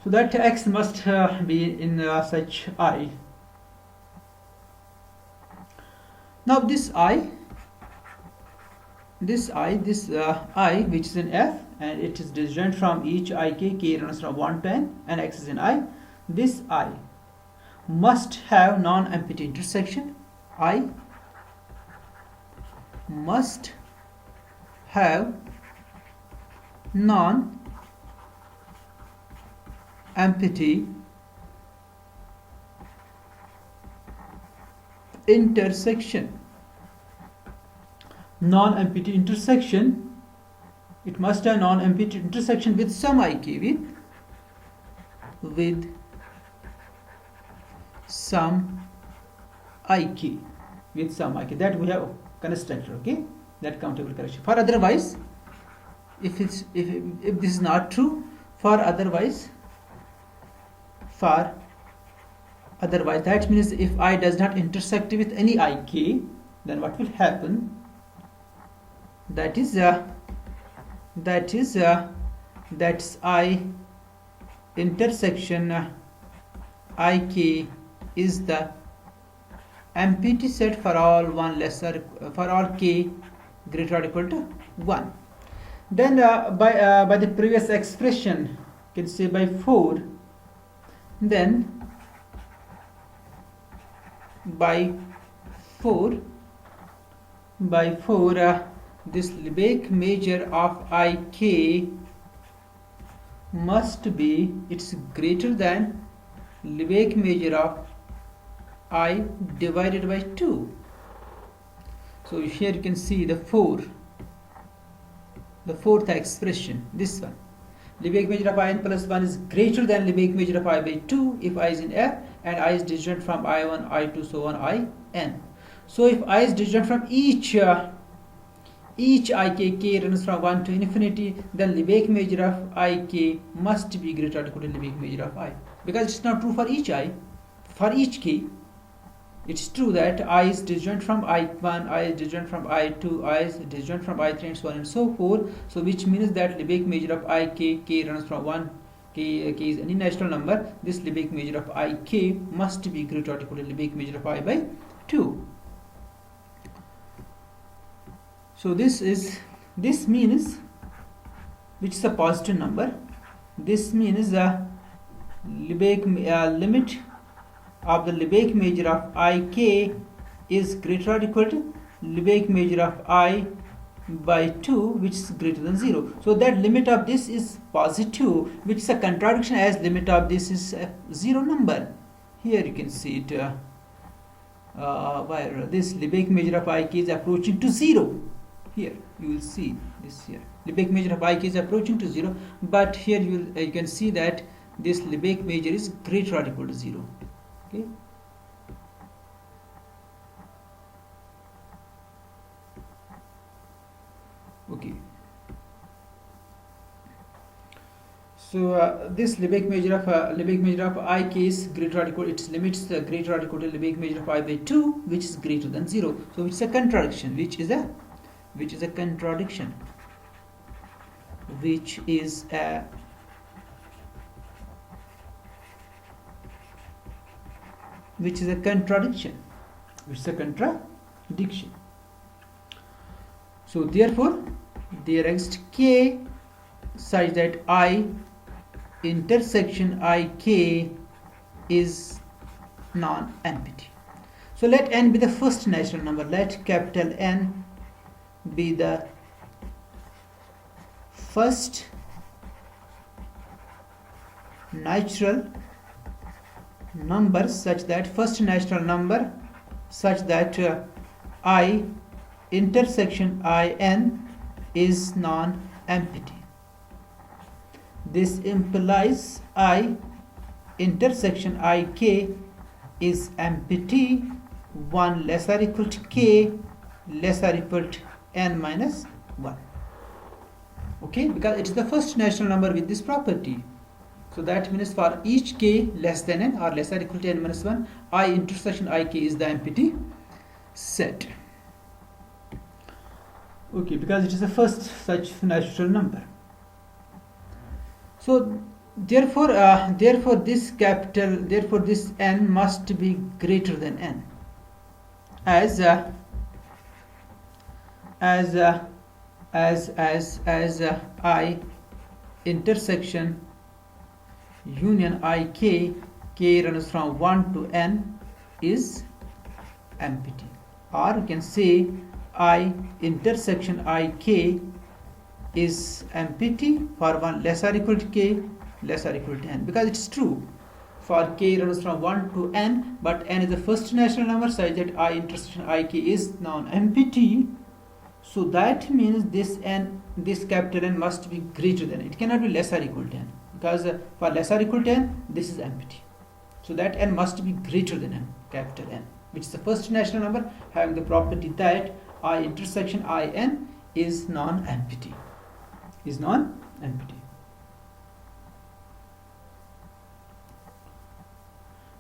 So that x must be in such I. Now this I which is in f, and it is disjoint from each ik, k runs from 1 to n, and x is in I. This I must have non-empty intersection. I must have non-empty intersection. Non-empty intersection, it must have non-empty intersection with some ik, with some ik, that we have constructed. Okay, that countable correction. For otherwise, if this is not true, for otherwise that means if I does not intersect with any ik, then what will happen? That I intersection ik is the empty set for all k greater or equal to 1. Then by the previous expression, you can say by 4. Then by 4 this Lebesgue measure of ik must be, it's greater than Lebesgue measure of I divided by 2. So here you can see the fourth expression, this one. Lebesgue measure of in plus 1 is greater than Lebesgue measure of I by 2 if I is in f and I is disjoint from I1, I2, so on, In. So if I is disjoint from each ik, k runs from 1 to infinity, then Lebesgue measure of ik must be greater or equal to Lebesgue measure of I. Because it's not true for each I. For each k, it's true that I is disjoint from I1, I is disjoint from I2, I is disjoint from I3, and so on and so forth. So which means that Lebesgue measure of ik, k runs from 1, k is any natural number. This Lebesgue measure of ik must be greater or equal to Lebesgue measure of I by 2. So this means, which is a positive number, this means the limit of the Lebesgue measure of ik is greater or equal to Lebesgue measure of I by 2, which is greater than 0. So that limit of this is positive, which is a contradiction as limit of this is a 0 number. Here you can see it where this Lebesgue measure of ik is approaching to 0. Here you will see this here. Lebesgue measure of ik is approaching to 0, but here you can see that this Lebesgue measure is greater or equal to 0. Okay. Okay. So this Lebesgue measure of ik is greater or equal, its limits greater or equal to Lebesgue measure of I by 2, which is greater than 0. So it's a contradiction, which is a contradiction. which is a contradiction. It's a contradiction. So therefore there exists k such that I intersection ik is non-empty. So let n be the first natural number. Let capital N be the first natural number such that I intersection in is non-empty. This implies I intersection ik is empty 1 less or equal to k less or equal to n minus 1. Okay, because it is the first natural number with this property. So that means for each k less than n or less or equal to n minus 1, I intersection ik is the empty set. Okay, because it is the first such natural number. So therefore this n must be greater than n, as I intersection union ik, k runs from 1 to n, is empty. Or you can say I intersection ik is empty for 1 less or equal to k less or equal to n, because it's true for k runs from 1 to n, but n is the first natural number such that I intersection ik is non-empty. So that means this capital N must be greater than, it cannot be less or equal to n, because for less or equal to n this is empty. So that n must be greater than n, capital N, which is the first natural number having the property that I intersection in is non-empty.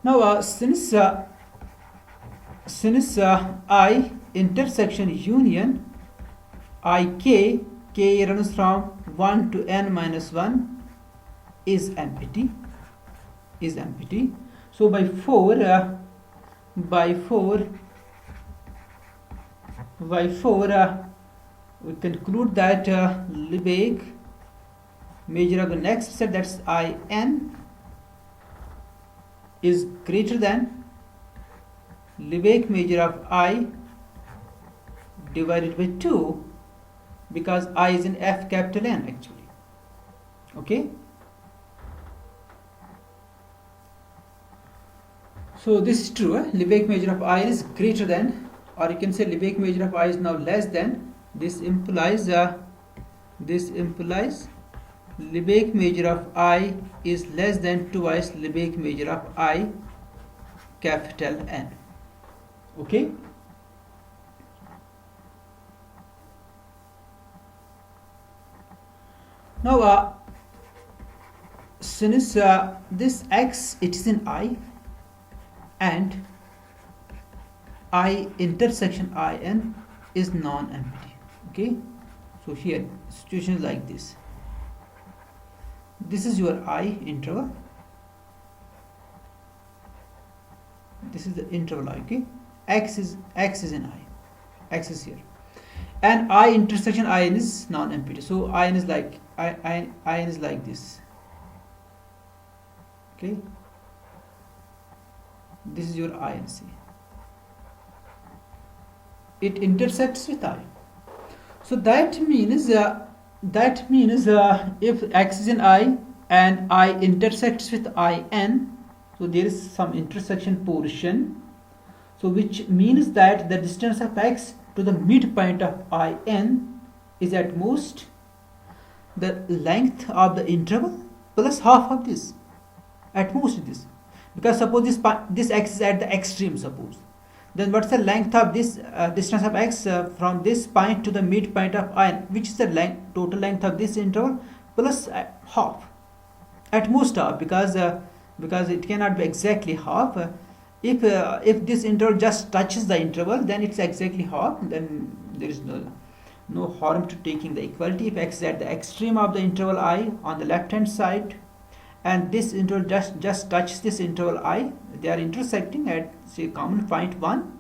Now since I intersection union ik, k runs from 1 to n minus 1 is empty. So by 4 we conclude that Lebesgue measure of the next set, that's in, is greater than Lebesgue measure of I divided by 2, because I is in F capital N actually. Okay, so this is true. Lebesgue measure of I is greater than, or you can say Lebesgue measure of I is now less than. This implies Lebesgue measure of I is less than twice Lebesgue measure of I capital N. Okay. Now since this x, it is in I, and I intersection in is non-empty. Okay, so here situation is like this. This is your I interval, this is the interval I. Okay, x is in I, x is here, and I intersection in is non-empty. So in is like in is like this. Okay, this is your INC. It intersects with I. So that means if x is in I and I intersects with in, so there is some intersection portion. So which means that the distance of x to the midpoint of in is at most the length of the interval plus half of this, at most this, because suppose this x is at the extreme, suppose, then what's the length of this distance of x from this point to the midpoint of in, which is the total length of this interval plus half, at most half, because it cannot be exactly half. If this interval just touches the interval, then it's exactly half, then there is no. no harm to taking the equality if x is at the extreme of the interval I on the left hand side, and this interval just touches this interval I, they are intersecting at say common point 1,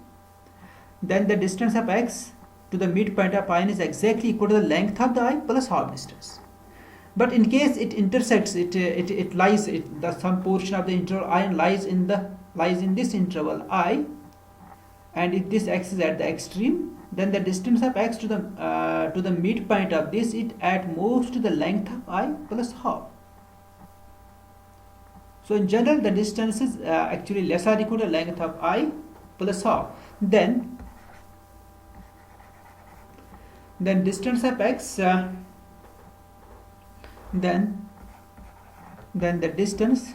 then the distance of x to the midpoint of I is exactly equal to the length of the I plus half distance. But in case it intersects, it lies, the some portion of the interval I lies in this interval I, and if this x is at the extreme, then the distance of x to the midpoint of this is at most to the length of I plus half. So in general, the distance is actually less or equal to length of I plus half. Then distance of x, then the distance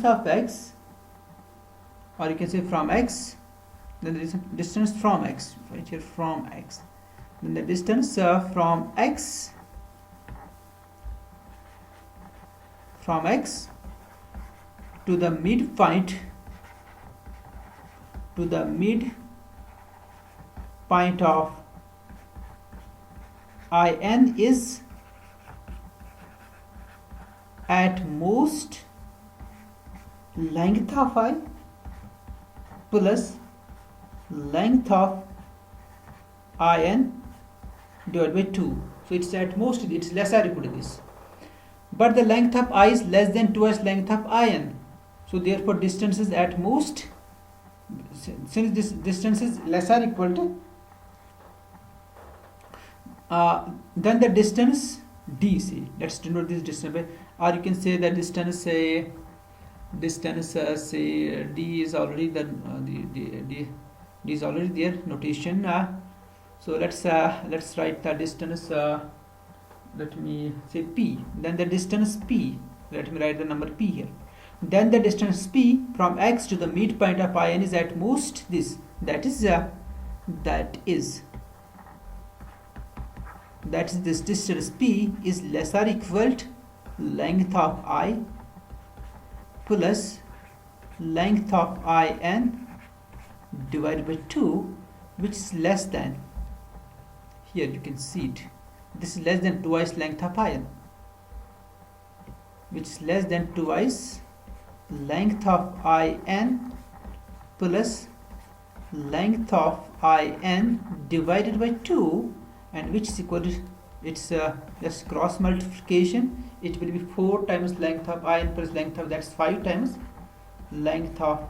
of x, or you can say from x, then the distance from x, right here from x, then the distance from x to the midpoint of IN is at most length of I plus length of IN divided by 2. So it's at most, it's less or equal to this. But the length of I is less than twice length of IN. So therefore distance is at most, since this distance is less or equal to, then the distance DC, let's denote this distance by, or you can say the distance say D is already D is already there notation. So let's write the distance, let me say P, then the distance P, let me write the number P here, then the distance P from x to the midpoint of IN is at most this, that is this distance P is less or equal to length of I plus length of IN divided by 2, which is less than, here you can see it, this is less than twice length of IN, which is less than twice length of IN plus length of IN divided by 2, and which is equal to, it's just cross multiplication, it will be 4 times length of IN plus length of, that's 5 times length of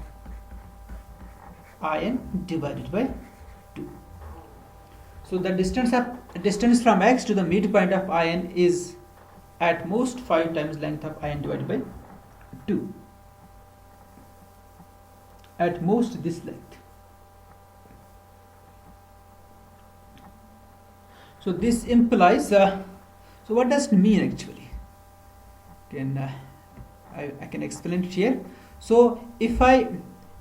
IN divided by 2. So the distance from x to the midpoint of IN is at most 5 times length of IN divided by 2. At most this length. So this implies, so what does it mean actually? I can explain it here. So if I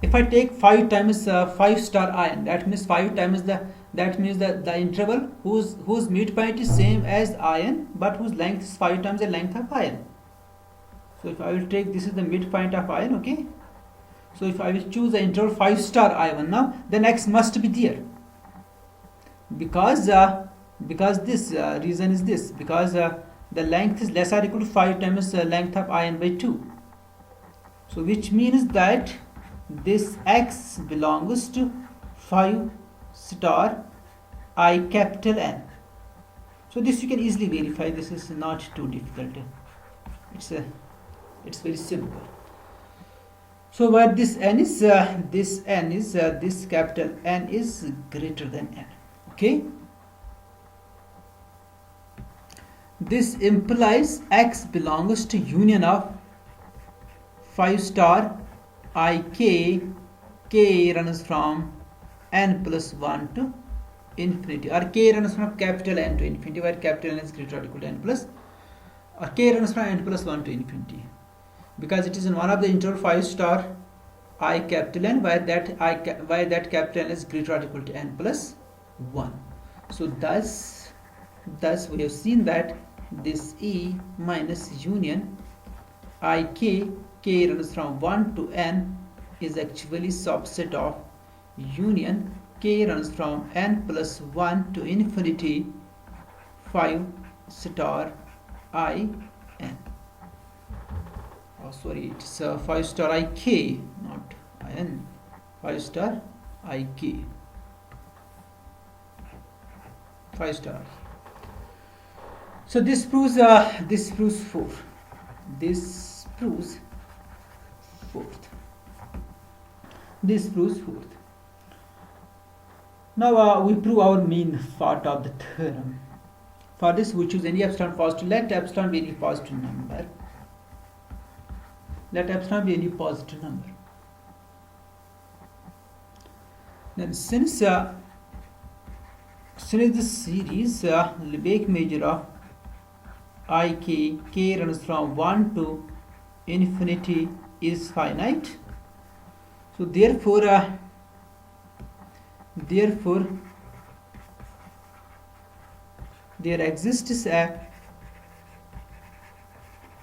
take 5 times 5 star IN, that means 5 times the interval whose midpoint is same as IN, but whose length is 5 times the length of IN. So if I will take, this is the midpoint of IN, okay. So if I will choose the interval 5 star I1 now, then x must be there, because this reason is this, because the length is less or equal to 5 times the length of IN by 2. So which means that this x belongs to 5 star I capital N. So this you can easily verify, this is not too difficult, it's very simple. So what this n is, this capital N is greater than n, okay. This implies x belongs to union of 5 star ik, k runs from n plus 1 to infinity, or k runs from capital N to infinity, where capital N is greater or equal to n plus, or k runs from n plus 1 to infinity, because it is in one of the interval 5 star I capital N, where that capital N is greater or equal to n plus 1. So thus we have seen that this E minus union ik, k runs from 1 to n, is actually subset of union k runs from n plus 1 to infinity 5 star I n. Oh, sorry, it's 5 star I k, not I n. 5 star I k. 5 star. So this proves fourth. This proves fourth. This proves fourth. Now we prove our main part of the theorem. For this we choose any epsilon positive. Let epsilon be any positive number. Let epsilon be any positive number. Then since this series Lebesgue measure of I k runs from 1 to infinity is finite, so therefore there exists a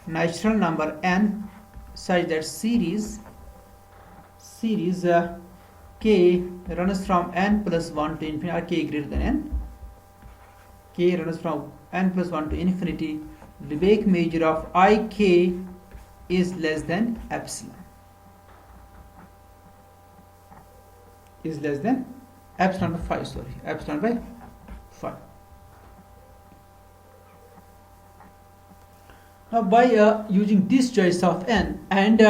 natural number n such that series k runs from n plus 1 to infinity, or k greater than n. K runs from n plus 1 to infinity. Lebesgue measure of I k is less than epsilon. Is less than epsilon by 5. Sorry, epsilon by 5. Now by using this choice of n and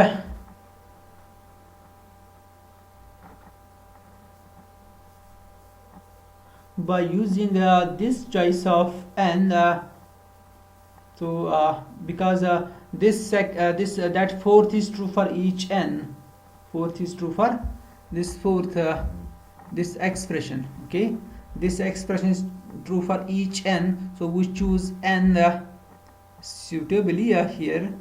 by using this choice of n, because that fourth is true for each n. Fourth is true for this this expression. Okay, this expression is true for each n. So we choose n suitably here.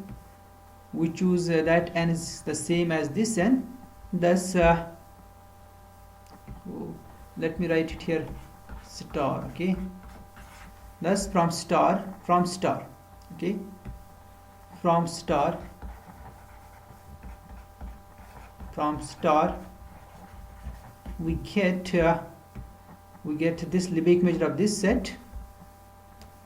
We choose that n is the same as this n. Thus, let me write it here. Star. Okay. Thus from star. Okay. From star we get this Lebesgue measure of this set,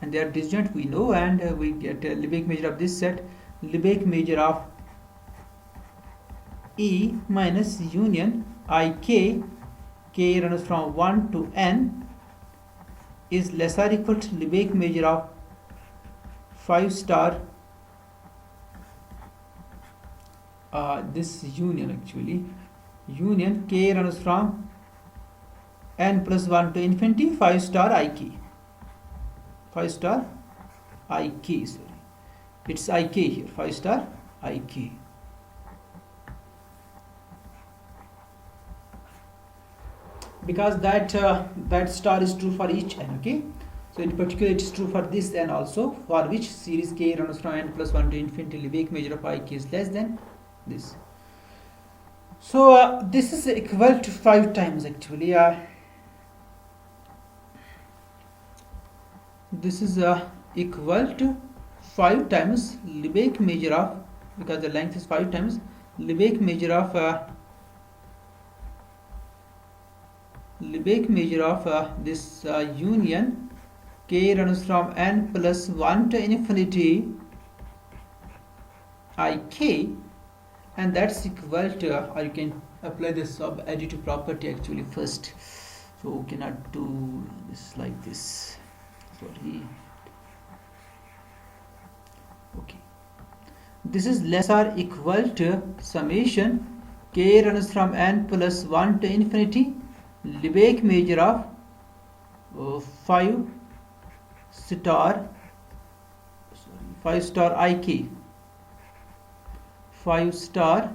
and they are disjoint, we know, and we get a Lebesgue measure of this set. Lebesgue measure of E minus union I k runs from 1 to n is less or equal to Lebesgue measure of 5 star this union, actually union k runs from n plus 1 to infinity 5 star I k. 5 star I k, sorry, it's I k here, 5 star I k. Because that star is true for each n. Okay, so in particular it is true for this n also, for which series k runs from n plus 1 to infinity. Lebesgue measure of I k is less than this. So this is equal to 5 times, actually. This is equal to 5 times Lebesgue measure of, because the length is 5 times Lebesgue measure of this union k runs from n plus 1 to infinity I k, and that's equal to, or you can apply the sub additive property actually first. So we cannot do this like this, sorry. Okay, this is less or equal to summation k runs from n plus 1 to infinity Lebesgue measure of 5 star I k, 5 star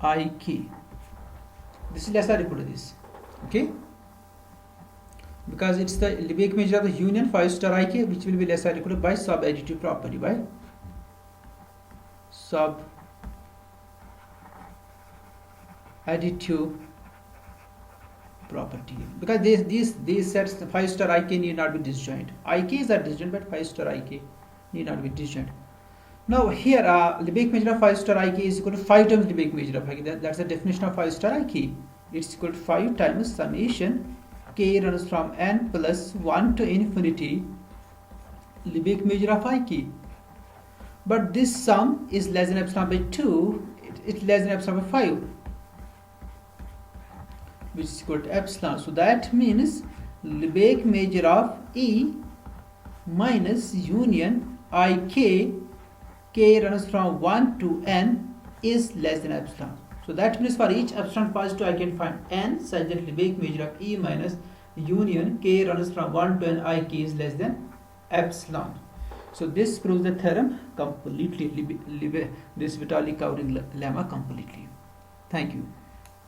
I k. This is less or equal to this. Okay, because it's the Lebesgue measure of the union 5 star I k, which will be less or equal to by sub additive property, by sub additive property, because these sets, the 5 star I k need not be disjoint. I k's are disjoint, but 5 star I k need not be disjoint. Now here Lebesgue measure of 5 star IK is equal to 5 times Lebesgue measure of IK. That's the definition of 5 star IK. It's equal to 5 times summation k runs from n plus 1 to infinity Lebesgue measure of IK. But this sum is less than epsilon by 2, it's less than epsilon by 5, which is equal to epsilon. So that means Lebesgue measure of E minus union IK, k runs from 1 to n, is less than epsilon. So that means for each epsilon positive I can find n such that Lebesgue measure of E minus union k runs from 1 to n IK is less than epsilon. So this proves the theorem completely, this Vitali covering lemma completely. Thank you.